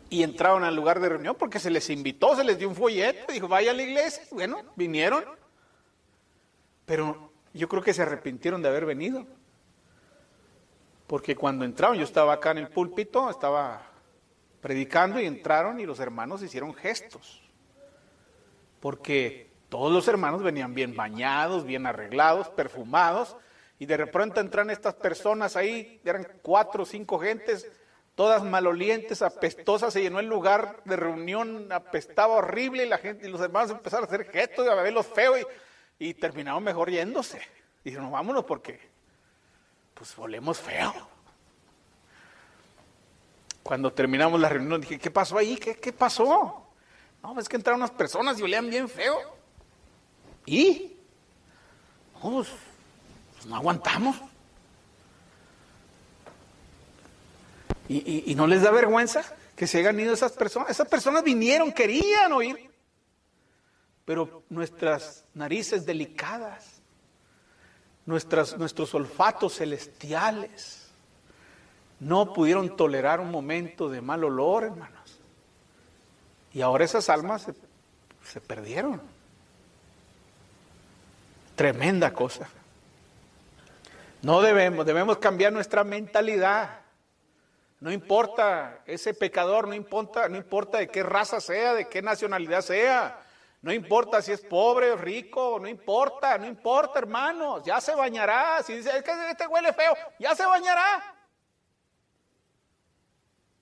Y entraron al lugar de reunión porque se les invitó, se les dio un folleto, dijo, vaya a la iglesia. Bueno, vinieron. Pero yo creo que se arrepintieron de haber venido. Porque cuando entraron, yo estaba acá en el púlpito, estaba predicando y entraron y los hermanos hicieron gestos. Porque todos los hermanos venían bien bañados, bien arreglados, perfumados, Y de repente entran estas personas ahí, eran 4 o 5 gentes, todas malolientes, apestosas, se llenó el lugar de reunión, apestaba horrible, y la gente y los hermanos empezaron a hacer gestos, a verlos feos, y terminaron mejor yéndose. Dijeron, vámonos porque pues olemos feo. Cuando terminamos la reunión dije, ¿qué pasó ahí? ¿Qué pasó? No, es que entraron unas personas y olían bien feo. ¿Y? No, pues no aguantamos. ¿Y no les da vergüenza que se hayan ido esas personas? Esas personas vinieron, querían oír. Pero nuestras narices delicadas, nuestros olfatos celestiales, no pudieron tolerar un momento de mal olor, hermanos. Y ahora esas almas se perdieron. Tremenda cosa. No debemos cambiar nuestra mentalidad. No importa ese pecador, no importa de qué raza sea, de qué nacionalidad sea. No importa si es pobre o rico, no importa, hermanos. Ya se bañará. Si dice, es que este huele feo, ya se bañará.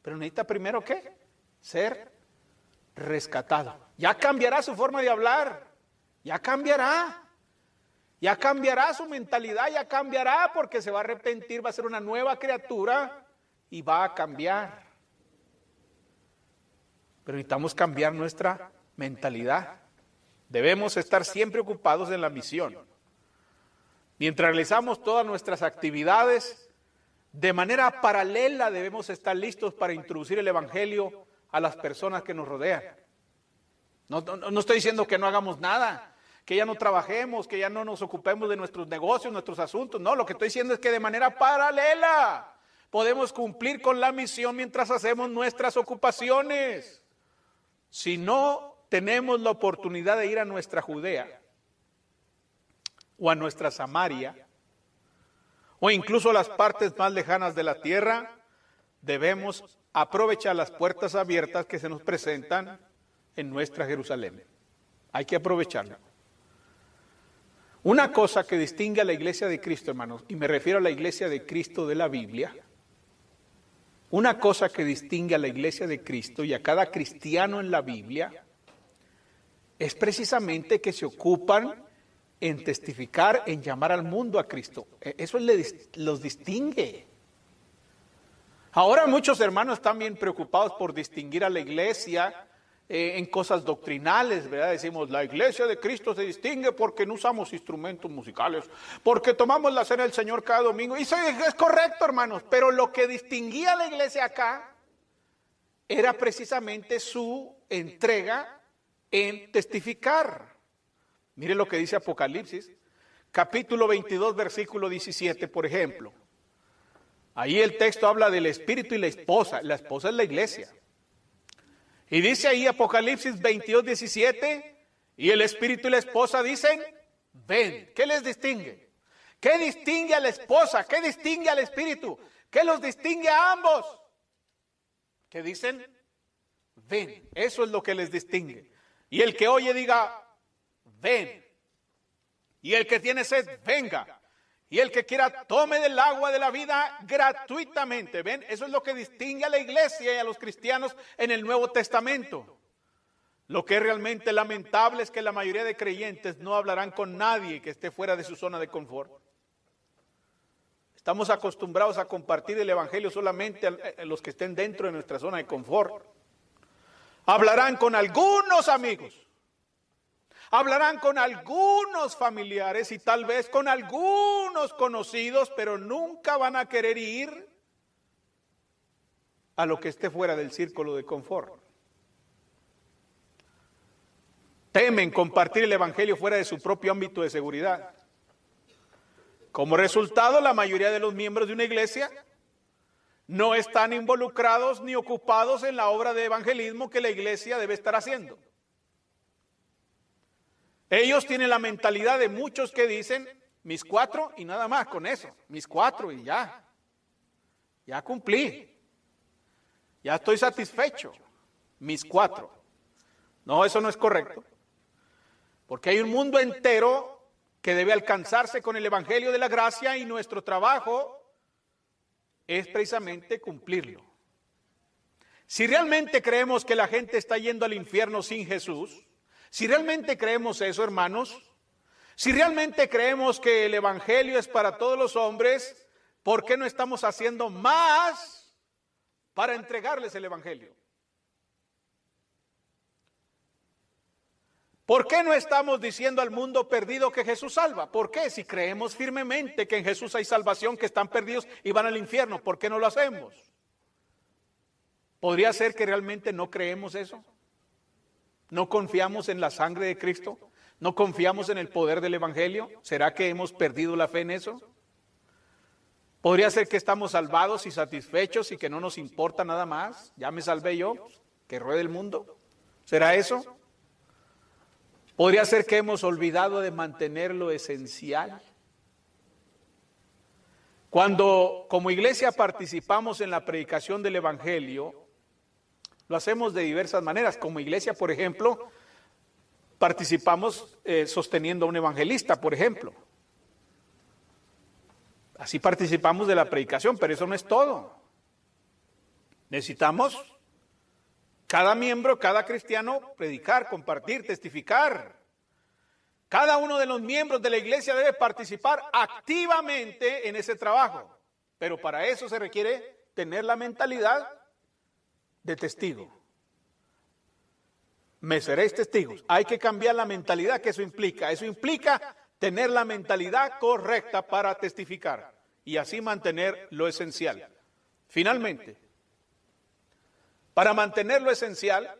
Pero necesita primero, ¿qué? Ser rescatado. Ya cambiará su forma de hablar. Ya cambiará. Ya cambiará su mentalidad, ya cambiará porque se va a arrepentir, va a ser una nueva criatura y va a cambiar. Pero necesitamos cambiar nuestra mentalidad. Debemos estar siempre ocupados en la misión. Mientras realizamos todas nuestras actividades, de manera paralela debemos estar listos para introducir el Evangelio a las personas que nos rodean. No estoy diciendo que no hagamos nada, que ya no trabajemos, que ya no nos ocupemos de nuestros negocios, nuestros asuntos. No, lo que estoy diciendo es que de manera paralela podemos cumplir con la misión mientras hacemos nuestras ocupaciones. Si no tenemos la oportunidad de ir a nuestra Judea o a nuestra Samaria o incluso a las partes más lejanas de la tierra, debemos aprovechar las puertas abiertas que se nos presentan en nuestra Jerusalén. Hay que aprovecharlo. Una cosa que distingue a la iglesia de Cristo, hermanos, y me refiero a la iglesia de Cristo de la Biblia, una cosa que distingue a la iglesia de Cristo y a cada cristiano en la Biblia, es precisamente que se ocupan en testificar, en llamar al mundo a Cristo. Eso los distingue. Ahora muchos hermanos están bien preocupados por distinguir a la iglesia en cosas doctrinales, ¿verdad? Decimos, la iglesia de Cristo se distingue porque no usamos instrumentos musicales, porque tomamos la cena del Señor cada domingo. Y eso es correcto, hermanos, pero lo que distinguía a la iglesia acá era precisamente su entrega en testificar. Mire lo que dice Apocalipsis, capítulo 22, versículo 17, por ejemplo. Ahí el texto habla del espíritu y la esposa es la iglesia. Y dice ahí Apocalipsis 22, 17, y el espíritu y la esposa dicen, ven. ¿Qué les distingue? ¿Qué distingue a la esposa? ¿Qué distingue al espíritu? ¿Qué los distingue a ambos? ¿Qué dicen? Ven. Eso es lo que les distingue. Y el que oye diga, ven. Y el que tiene sed, venga. Y el que quiera tome del agua de la vida gratuitamente. ¿Ven? Eso es lo que distingue a la iglesia y a los cristianos en el Nuevo Testamento. Lo que es realmente lamentable es que la mayoría de creyentes no hablarán con nadie que esté fuera de su zona de confort. Estamos acostumbrados a compartir el Evangelio solamente a los que estén dentro de nuestra zona de confort. Hablarán con algunos amigos. Hablarán con algunos familiares y tal vez con algunos conocidos, pero nunca van a querer ir a lo que esté fuera del círculo de confort. Temen compartir el Evangelio fuera de su propio ámbito de seguridad. Como resultado, la mayoría de los miembros de una iglesia no están involucrados ni ocupados en la obra de evangelismo que la iglesia debe estar haciendo. Ellos tienen la mentalidad de muchos que dicen, mis 4 y nada más con eso, mis 4 y ya cumplí, ya estoy satisfecho, mis 4. No, eso no es correcto, porque hay un mundo entero que debe alcanzarse con el Evangelio de la gracia, y nuestro trabajo es precisamente cumplirlo. Si realmente creemos que la gente está yendo al infierno sin Jesús, si realmente creemos eso, hermanos, si realmente creemos que el Evangelio es para todos los hombres, ¿por qué no estamos haciendo más para entregarles el Evangelio? ¿Por qué no estamos diciendo al mundo perdido que Jesús salva? ¿Por qué? Si creemos firmemente que en Jesús hay salvación, que están perdidos y van al infierno, ¿por qué no lo hacemos? ¿Podría ser que realmente no creemos eso? ¿No confiamos en la sangre de Cristo? ¿No confiamos en el poder del Evangelio? ¿Será que hemos perdido la fe en eso? ¿Podría ser que estamos salvados y satisfechos y que no nos importa nada más? Ya me salvé yo, que ruede el mundo. ¿Será eso? ¿Podría ser que hemos olvidado de mantener lo esencial? Cuando como iglesia participamos en la predicación del Evangelio, lo hacemos de diversas maneras. Como iglesia, por ejemplo, participamos sosteniendo a un evangelista, por ejemplo. Así participamos de la predicación, pero eso no es todo. Necesitamos, cada miembro, cada cristiano, predicar, compartir, testificar. Cada uno de los miembros de la iglesia debe participar activamente en ese trabajo. Pero para eso se requiere tener la mentalidad de testigo. Me seréis testigos. Hay que cambiar la mentalidad que eso implica. Eso implica tener la mentalidad correcta para testificar y así mantener lo esencial. Finalmente, para mantener lo esencial,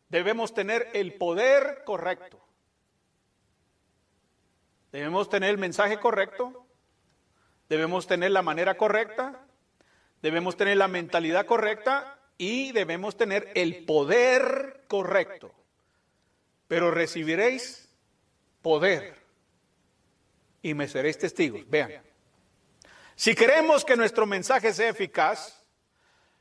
debemos tener el poder correcto. Debemos tener el mensaje correcto, debemos tener la manera correcta, debemos tener la mentalidad correcta y debemos tener el poder correcto. Pero recibiréis poder y me seréis testigos. Vean, si queremos que nuestro mensaje sea eficaz,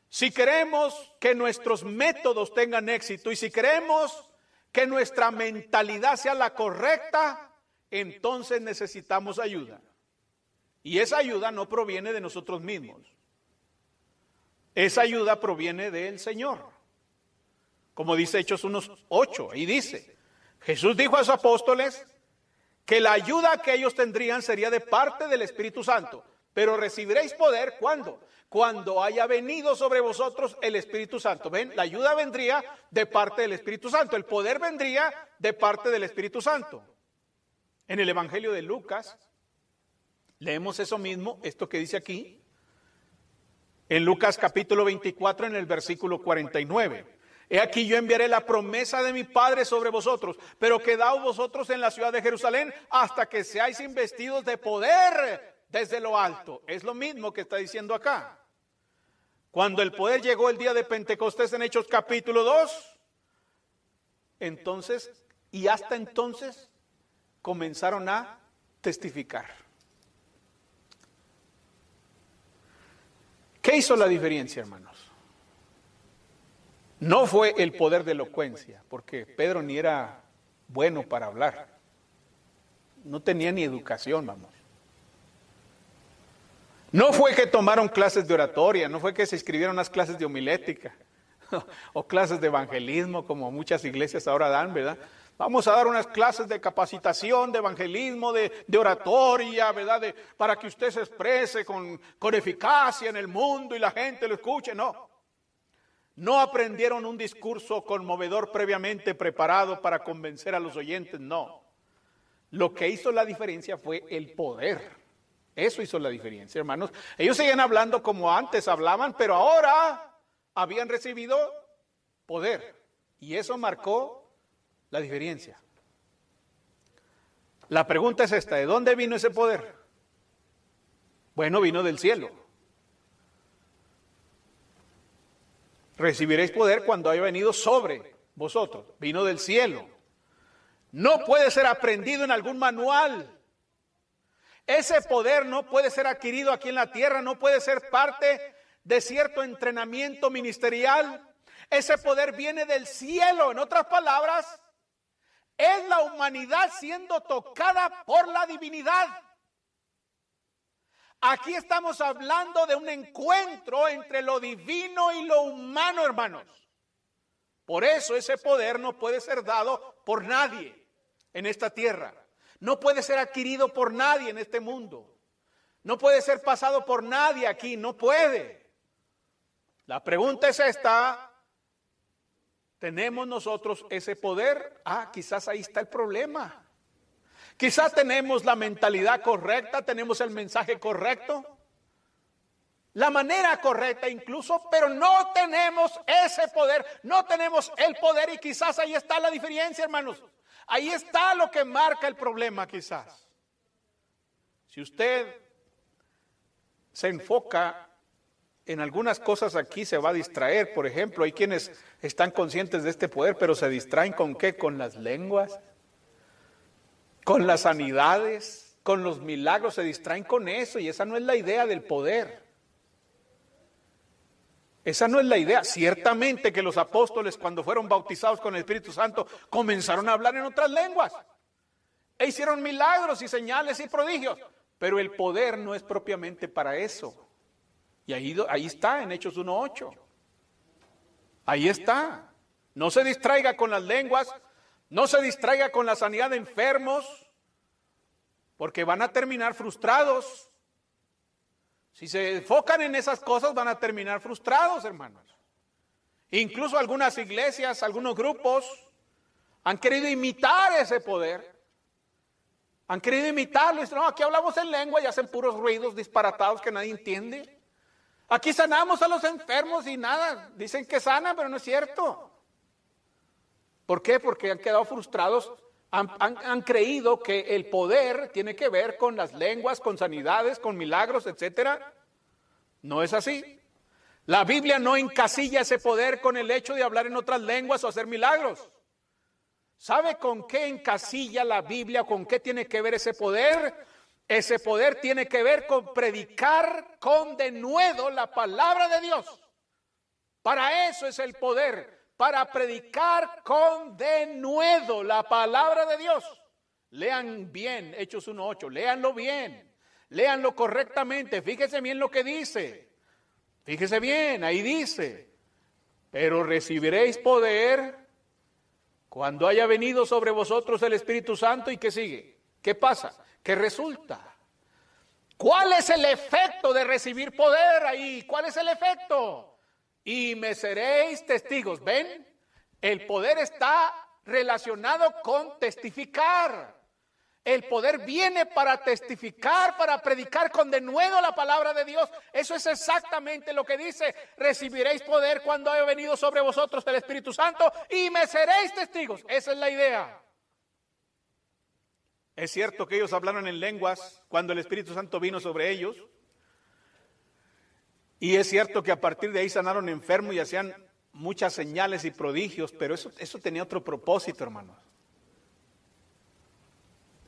si queremos que nuestros métodos tengan éxito y si queremos que nuestra mentalidad sea la correcta, entonces necesitamos ayuda. Y esa ayuda no proviene de nosotros mismos. Esa ayuda proviene del Señor. Como dice Hechos 1:8, ahí dice, Jesús dijo a sus apóstoles que la ayuda que ellos tendrían sería de parte del Espíritu Santo. Pero recibiréis poder, ¿cuándo? Cuando haya venido sobre vosotros el Espíritu Santo. ¿Ven? La ayuda vendría de parte del Espíritu Santo. El poder vendría de parte del Espíritu Santo. En el Evangelio de Lucas, leemos eso mismo, esto que dice aquí, en Lucas capítulo 24, en el versículo 49. He aquí yo enviaré la promesa de mi Padre sobre vosotros, pero quedaos vosotros en la ciudad de Jerusalén hasta que seáis investidos de poder desde lo alto. Es lo mismo que está diciendo acá. Cuando el poder llegó el día de Pentecostés en Hechos capítulo 2, entonces, y hasta entonces, comenzaron a testificar. ¿Qué hizo la diferencia, hermanos? No fue el poder de elocuencia, porque Pedro ni era bueno para hablar. No tenía ni educación, vamos. No fue que tomaron clases de oratoria, no fue que se inscribieron unas clases de homilética o clases de evangelismo, como muchas iglesias ahora dan, ¿verdad? Vamos a dar unas clases de capacitación, de evangelismo, de oratoria, ¿verdad? Para que usted se exprese con eficacia en el mundo y la gente lo escuche. No. No aprendieron un discurso conmovedor previamente preparado para convencer a los oyentes, no. Lo que hizo la diferencia fue el poder. Eso hizo la diferencia, hermanos. Ellos siguen hablando como antes hablaban, pero ahora habían recibido poder. Y eso marcó la diferencia. La pregunta es esta: ¿de dónde vino ese poder? Bueno, vino del cielo. Recibiréis poder cuando haya venido sobre vosotros. Vino del cielo. No puede ser aprendido en algún manual. Ese poder no puede ser adquirido aquí en la tierra, no puede ser parte de cierto entrenamiento ministerial. Ese poder viene del cielo. En otras palabras, Es la humanidad siendo tocada por la divinidad. Aquí estamos hablando de un encuentro entre lo divino y lo humano, hermanos. Por eso ese poder no puede ser dado por nadie en esta tierra. No puede ser adquirido por nadie en este mundo. No puede ser pasado por nadie aquí, no puede. La pregunta es esta: ¿tenemos nosotros ese poder? Quizás ahí está el problema. Quizás tenemos la mentalidad correcta, tenemos el mensaje correcto, la manera correcta incluso, pero no tenemos ese poder, no tenemos el poder, y quizás ahí está la diferencia, hermanos. Ahí está lo que marca el problema, quizás. Si usted se enfoca en algunas cosas aquí, se va a distraer. Por ejemplo, hay quienes están conscientes de este poder, pero se distraen ¿con qué? Con las lenguas, con las sanidades, con los milagros, se distraen con eso, y esa no es la idea del poder. Esa no es la idea. Ciertamente que los apóstoles, cuando fueron bautizados con el Espíritu Santo, comenzaron a hablar en otras lenguas e hicieron milagros y señales y prodigios, pero el poder no es propiamente para eso. Y ahí está en Hechos 1:8. Ahí está. No se distraiga con las lenguas, no se distraiga con la sanidad de enfermos, porque van a terminar frustrados. Si se enfocan en esas cosas, van a terminar frustrados, hermanos. Incluso algunas iglesias, algunos grupos han querido imitar ese poder. Han querido imitarlo. Dicen, no, aquí hablamos en lengua y hacen puros ruidos disparatados que nadie entiende. Aquí sanamos a los enfermos y nada. Dicen que sanan, pero no es cierto. ¿Por qué? Porque han quedado frustrados. Han creído que el poder tiene que ver con las lenguas, con sanidades, con milagros, etcétera. No es así. La Biblia no encasilla ese poder con el hecho de hablar en otras lenguas o hacer milagros. ¿Sabe con qué encasilla la Biblia? ¿Con qué tiene que ver ese poder? Ese poder tiene que ver con predicar con denuedo la palabra de Dios. Para eso es el poder. Para predicar con denuedo la palabra de Dios. Lean bien Hechos 1:8, léanlo bien, léanlo correctamente, fíjese bien lo que dice. Fíjese bien, ahí dice, pero recibiréis poder cuando haya venido sobre vosotros el Espíritu Santo. ¿Y qué sigue? ¿Qué pasa? ¿Qué resulta? ¿Cuál es el efecto de recibir poder ahí? ¿Cuál es el efecto? Y me seréis testigos. ¿Ven? El poder está relacionado con testificar. El poder viene para testificar, para predicar con denuedo la palabra de Dios. Eso es exactamente lo que dice. Recibiréis poder cuando haya venido sobre vosotros el Espíritu Santo y me seréis testigos. Esa es la idea. Es cierto que ellos hablaron en lenguas cuando el Espíritu Santo vino sobre ellos. Y es cierto que a partir de ahí sanaron enfermos y hacían muchas señales y prodigios, pero eso tenía otro propósito, hermanos.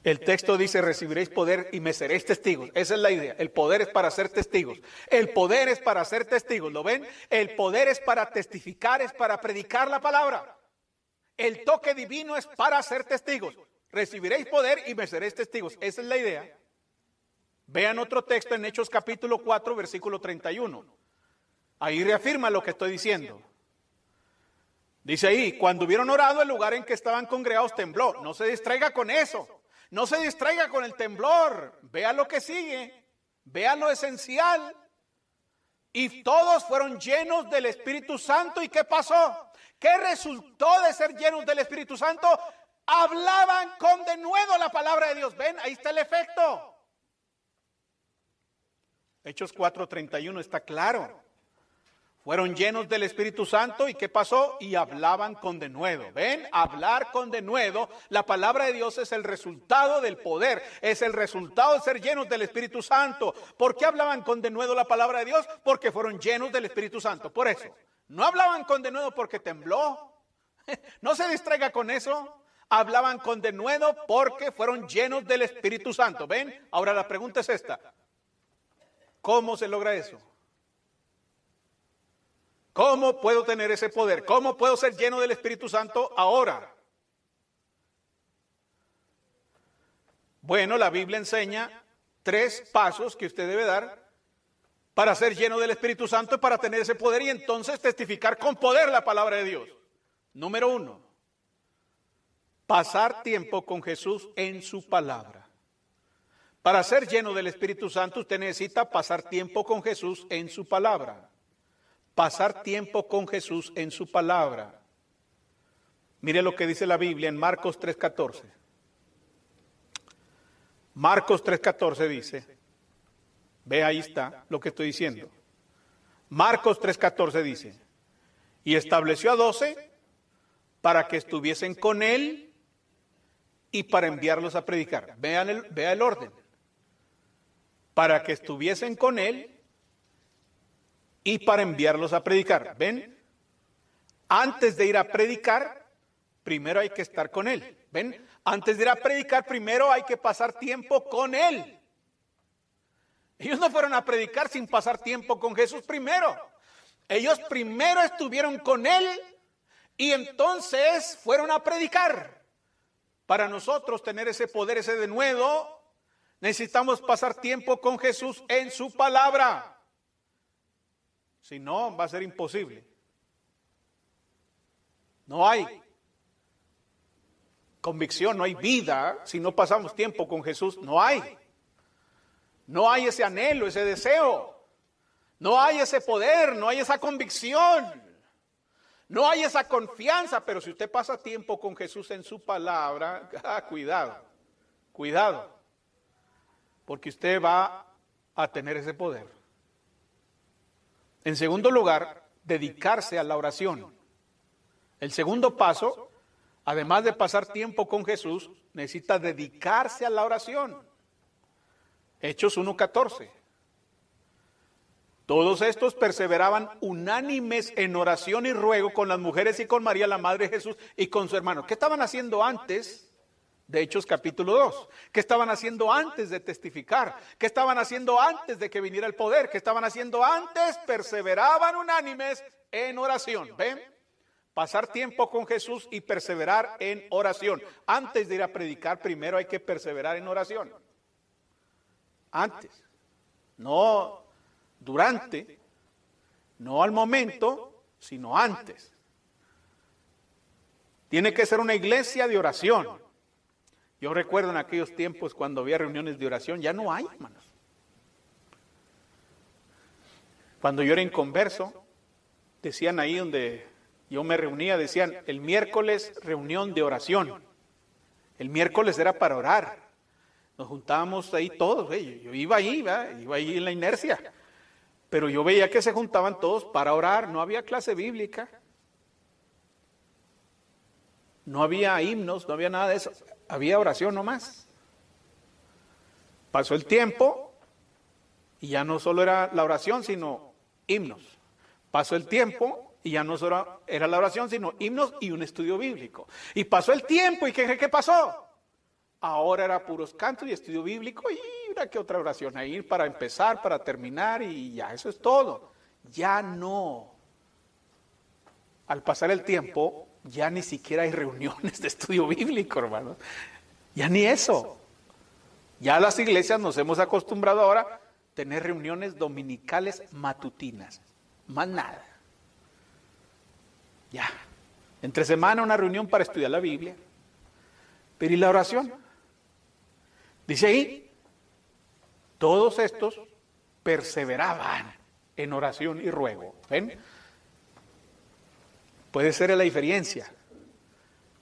El texto dice, recibiréis poder y me seréis testigos. Esa es la idea. El poder es para ser testigos. El poder es para ser testigos. ¿Lo ven? El poder es para testificar, es para predicar la palabra. El toque divino es para ser testigos. Recibiréis poder y me seréis testigos. Esa es la idea. Vean otro texto en Hechos capítulo 4, versículo 31. Ahí reafirma lo que estoy diciendo. Dice ahí, cuando hubieron orado, el lugar en que estaban congregados tembló. No se distraiga con eso. No se distraiga con el temblor. Vea lo que sigue. Vea lo esencial. Y todos fueron llenos del Espíritu Santo. ¿Y qué pasó? ¿Qué resultó de ser llenos del Espíritu Santo? Hablaban con denuedo la palabra de Dios. ¿Ven? Ahí está el efecto. Hechos 4:31 está claro. Fueron llenos del Espíritu Santo. ¿Y qué pasó? Y hablaban con denuedo. ¿Ven? Hablar con denuedo. La palabra de Dios es el resultado del poder. Es el resultado de ser llenos del Espíritu Santo. ¿Por qué hablaban con denuedo la palabra de Dios? Porque fueron llenos del Espíritu Santo. Por eso. No hablaban con denuedo porque tembló. No se distraiga con eso. Hablaban con denuedo porque fueron llenos del Espíritu Santo. ¿Ven? Ahora la pregunta es esta. ¿Cómo se logra eso? ¿Cómo puedo tener ese poder? ¿Cómo puedo ser lleno del Espíritu Santo ahora? Bueno, la Biblia enseña 3 pasos que usted debe dar para ser lleno del Espíritu Santo y para tener ese poder y entonces testificar con poder la palabra de Dios. Número 1, pasar tiempo con Jesús en su palabra. Para ser lleno del Espíritu Santo usted necesita pasar tiempo con Jesús en su palabra. Pasar tiempo con Jesús en su palabra. Mire lo que dice la Biblia en Marcos 3:14. Marcos 3:14 dice, ve ahí está lo que estoy diciendo. Marcos 3:14 dice, y estableció a 12 para que estuviesen con él y para enviarlos a predicar. Vea el orden. Para que estuviesen con él y para enviarlos a predicar. ¿Ven? Antes de ir a predicar, primero hay que estar con él. ¿Ven? Antes de ir a predicar, primero hay que pasar tiempo con él. Ellos no fueron a predicar sin pasar tiempo con Jesús primero. Ellos primero estuvieron con él y entonces fueron a predicar. Para nosotros tener ese poder, ese denuedo, necesitamos pasar tiempo con Jesús en su palabra. Si no, va a ser imposible. No hay convicción, no hay vida si no pasamos tiempo con Jesús. No hay. No hay ese anhelo, ese deseo. No hay ese poder, no hay esa convicción. No hay esa confianza. Pero si usted pasa tiempo con Jesús en su palabra, cuidado, cuidado. Porque usted va a tener ese poder. En segundo lugar, dedicarse a la oración. El segundo paso, además de pasar tiempo con Jesús, necesita dedicarse a la oración. Hechos 1:14. Todos estos perseveraban unánimes en oración y ruego con las mujeres y con María, la madre de Jesús, y con su hermano. ¿Qué estaban haciendo antes de Hechos capítulo 2? ¿Qué estaban haciendo antes de testificar? ¿Qué estaban haciendo antes de que viniera el poder? ¿Qué estaban haciendo antes? Perseveraban unánimes en oración. ¿Ven? Pasar tiempo con Jesús y perseverar en oración. Antes de ir a predicar, primero hay que perseverar en oración. Antes. No durante, no al momento, sino antes. Tiene que ser una iglesia de oración. Yo recuerdo en aquellos tiempos cuando había reuniones de oración, ya no hay, hermanos. Cuando yo era inconverso, decían ahí donde yo me reunía, decían, el miércoles reunión de oración. El miércoles era para orar. Nos juntábamos ahí todos, yo iba ahí, ¿verdad? Iba ahí en la inercia. Pero yo veía que se juntaban todos para orar, no había clase bíblica. No había himnos, no había nada de eso. Había oración nomás. Pasó el tiempo y ya no solo era la oración, sino himnos. Pasó el tiempo y ya no solo era la oración, sino himnos y un estudio bíblico. Y pasó el tiempo y ¿qué pasó? Ahora era puros cantos y estudio bíblico y una que otra oración ahí para empezar, para terminar y ya, eso es todo. Ya no. Al pasar el tiempo, ya ni siquiera hay reuniones de estudio bíblico, hermanos. Ya ni eso. Ya las iglesias nos hemos acostumbrado ahora a tener reuniones dominicales matutinas. Más nada. Ya. Entre semana una reunión para estudiar la Biblia. Pero ¿y la oración? Dice ahí, todos estos perseveraban en oración y ruego. ¿Ven? Puede ser la diferencia.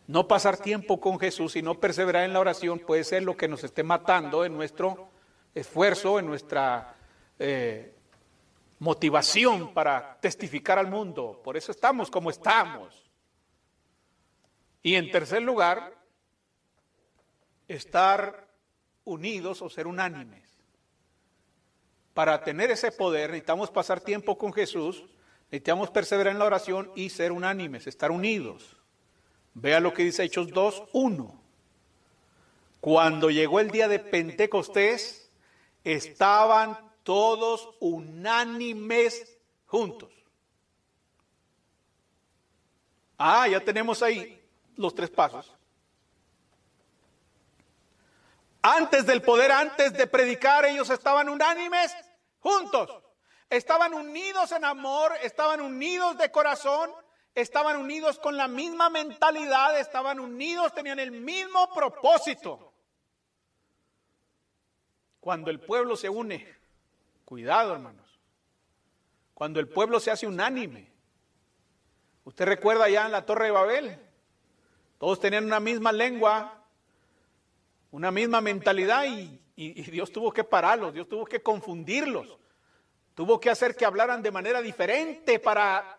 No pasar tiempo con Jesús y no perseverar en la oración puede ser lo que nos esté matando en nuestro esfuerzo, en nuestra motivación para testificar al mundo. Por eso estamos como estamos. Y en tercer lugar, estar unidos o ser unánimes. Para tener ese poder necesitamos pasar tiempo con Jesús, necesitamos perseverar en la oración y ser unánimes, estar unidos. Vea lo que dice Hechos 2:1. Cuando llegó el día de Pentecostés, estaban todos unánimes juntos. Ya tenemos ahí los 3 pasos. Antes del poder, antes de predicar, ellos estaban unánimes, juntos. Estaban unidos en amor, estaban unidos de corazón, estaban unidos con la misma mentalidad, estaban unidos, tenían el mismo propósito. Cuando el pueblo se une, cuidado, hermanos, cuando el pueblo se hace unánime. Usted recuerda ya en la Torre de Babel, todos tenían una misma lengua, una misma mentalidad y Dios tuvo que pararlos, Dios tuvo que confundirlos, tuvo que hacer que hablaran de manera diferente para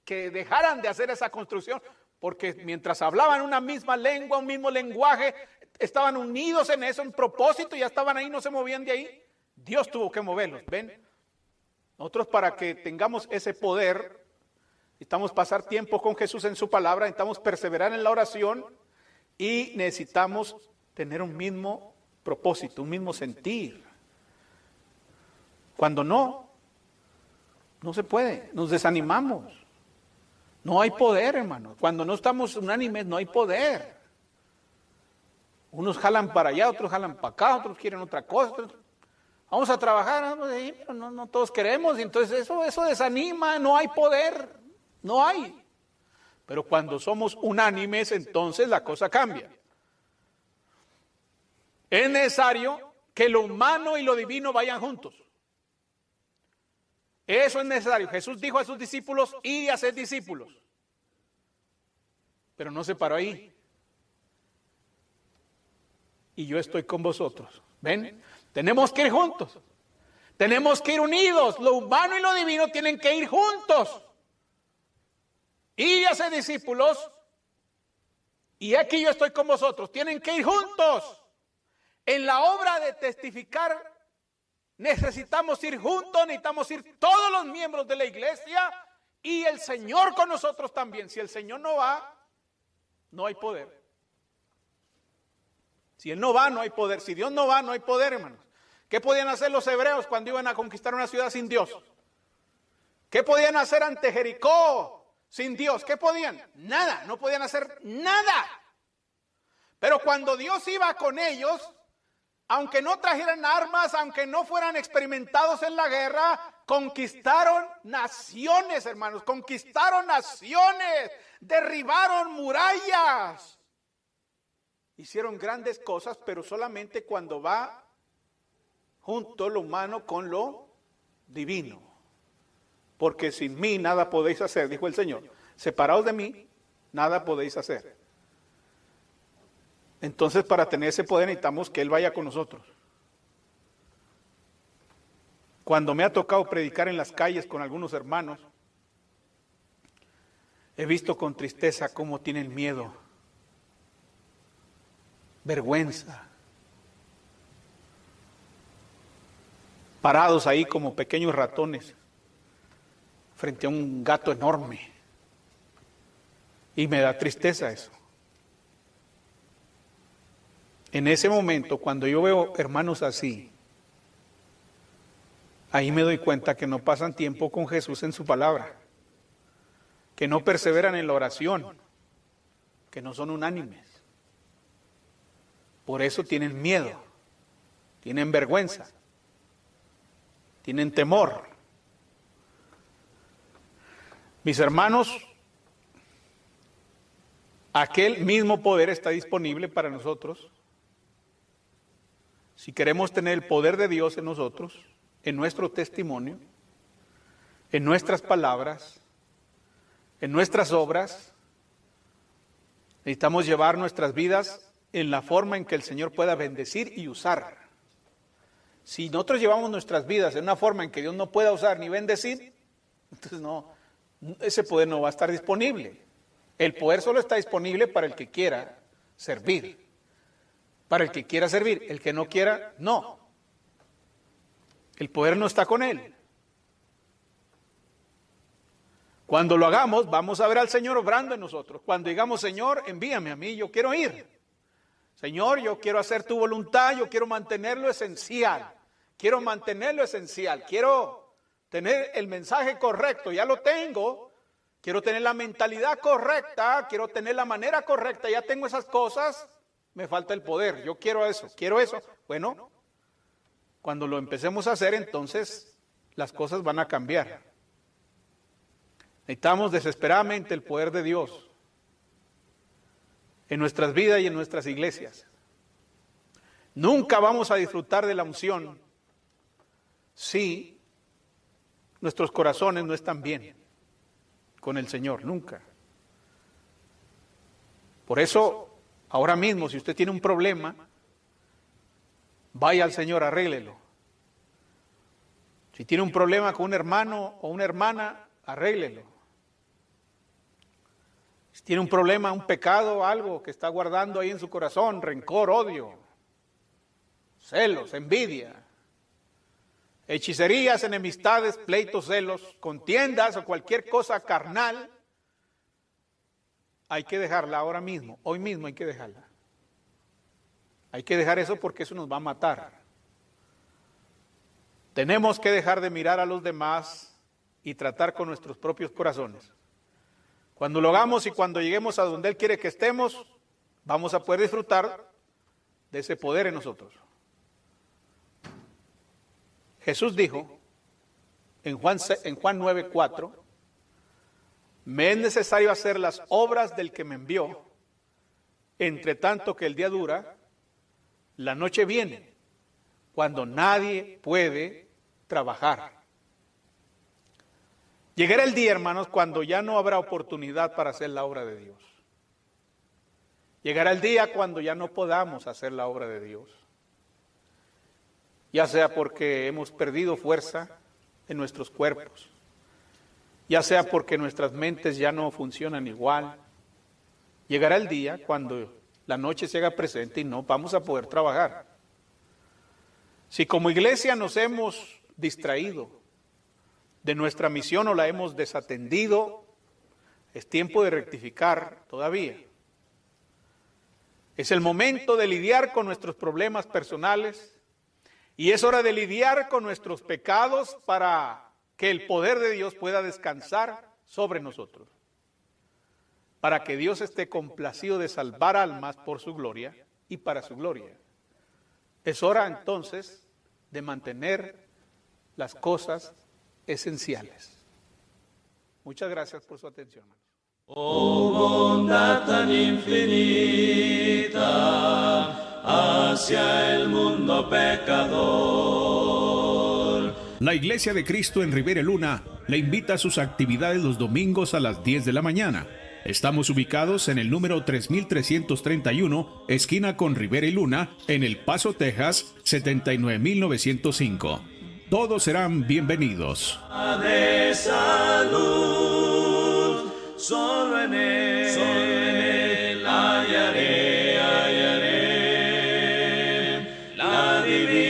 que dejaran de hacer esa construcción, porque mientras hablaban una misma lengua, un mismo lenguaje, estaban unidos en eso, en propósito, ya estaban ahí, no se movían de ahí. Dios tuvo que moverlos, ¿ven? Nosotros, para que tengamos ese poder, necesitamos pasar tiempo con Jesús en su palabra, necesitamos perseverar en la oración y necesitamos tener un mismo propósito, un mismo sentir. Cuando no se puede, nos desanimamos. No hay poder, hermanos. Cuando no estamos unánimes, no hay poder. Unos jalan para allá, otros jalan para acá, otros quieren otra cosa. Vamos a trabajar, pero no todos queremos, y entonces eso desanima, no hay poder, no hay. Pero cuando somos unánimes, entonces la cosa cambia. Es necesario que lo humano y lo divino vayan juntos. Eso es necesario. Jesús dijo a sus discípulos, id y haced discípulos. Pero no se paró ahí. Y yo estoy con vosotros. ¿Ven? Tenemos que ir juntos. Tenemos que ir unidos. Lo humano y lo divino tienen que ir juntos. Id y haced discípulos. Y aquí yo estoy con vosotros. Tienen que ir juntos. En la obra de testificar necesitamos ir juntos, necesitamos ir todos los miembros de la iglesia y el Señor con nosotros también. Si el Señor no va, no hay poder. Si Él no va, no hay poder. Si Dios no va, no hay poder, hermanos. ¿Qué podían hacer los hebreos cuando iban a conquistar una ciudad sin Dios? ¿Qué podían hacer ante Jericó sin Dios? ¿Qué podían? Nada, no podían hacer nada. Pero cuando Dios iba con ellos, aunque no trajeran armas, aunque no fueran experimentados en la guerra, conquistaron naciones, hermanos, conquistaron naciones, derribaron murallas. Hicieron grandes cosas, pero solamente cuando va junto lo humano con lo divino. Porque sin mí nada podéis hacer, dijo el Señor. Separados de mí, nada podéis hacer. Entonces, para tener ese poder necesitamos que Él vaya con nosotros. Cuando me ha tocado predicar en las calles con algunos hermanos, he visto con tristeza cómo tienen miedo, vergüenza, parados ahí como pequeños ratones frente a un gato enorme. Y me da tristeza eso. En ese momento, cuando yo veo hermanos así, ahí me doy cuenta que no pasan tiempo con Jesús en su palabra, que no perseveran en la oración, que no son unánimes. Por eso tienen miedo, tienen vergüenza, tienen temor. Mis hermanos, aquel mismo poder está disponible para nosotros. Si queremos tener el poder de Dios en nosotros, en nuestro testimonio, en nuestras palabras, en nuestras obras, necesitamos llevar nuestras vidas en la forma en que el Señor pueda bendecir y usar. Si nosotros llevamos nuestras vidas en una forma en que Dios no pueda usar ni bendecir, entonces ese poder no va a estar disponible. El poder solo está disponible para el que quiera servir. Para el que quiera servir, el que no quiera, no. El poder no está con él. Cuando lo hagamos, vamos a ver al Señor obrando en nosotros. Cuando digamos, Señor, envíame a mí, yo quiero ir. Señor, yo quiero hacer tu voluntad, yo quiero mantener lo esencial. Quiero mantener lo esencial. Quiero tener el mensaje correcto, ya lo tengo. Quiero tener la mentalidad correcta, quiero tener la manera correcta, ya tengo esas cosas. me falta el poder, yo quiero eso. Bueno, cuando lo empecemos a hacer, entonces las cosas van a cambiar. Necesitamos desesperadamente el poder de Dios en nuestras vidas y en nuestras iglesias. Nunca vamos a disfrutar de la unción si nuestros corazones no están bien con el Señor, nunca. Por eso, ahora mismo, si usted tiene un problema, vaya al Señor, arréglelo. Si tiene un problema con un hermano o una hermana, arréglelo. Si tiene un problema, un pecado, algo que está guardando ahí en su corazón, rencor, odio, celos, envidia, hechicerías, enemistades, pleitos, celos, contiendas o cualquier cosa carnal, hay que dejarla ahora mismo, hoy mismo hay que dejarla. Hay que dejar eso porque eso nos va a matar. Tenemos que dejar de mirar a los demás y tratar con nuestros propios corazones. Cuando lo hagamos y cuando lleguemos a donde Él quiere que estemos, vamos a poder disfrutar de ese poder en nosotros. Jesús dijo en Juan 9:4, me es necesario hacer las obras del que me envió, entre tanto que el día dura, la noche viene, cuando nadie puede trabajar. Llegará el día, hermanos, cuando ya no habrá oportunidad para hacer la obra de Dios. Llegará el día cuando ya no podamos hacer la obra de Dios. Ya sea porque hemos perdido fuerza en nuestros cuerpos, ya sea porque nuestras mentes ya no funcionan igual. Llegará el día cuando la noche se haga presente y no vamos a poder trabajar. Si como iglesia nos hemos distraído de nuestra misión o la hemos desatendido, es tiempo de rectificar todavía. Es el momento de lidiar con nuestros problemas personales y es hora de lidiar con nuestros pecados para que el poder de Dios pueda descansar sobre nosotros. Para que Dios esté complacido de salvar almas por su gloria y para su gloria. Es hora entonces de mantener las cosas esenciales. Muchas gracias por su atención. Oh bondad tan infinita hacia el mundo pecador. La Iglesia de Cristo en Rivera Luna le invita a sus actividades los domingos a las 10 de la mañana. Estamos ubicados en el número 3331, esquina con Rivera y Luna, en El Paso, Texas, 79905. Todos serán bienvenidos. De salud, solo en él hallaré la divina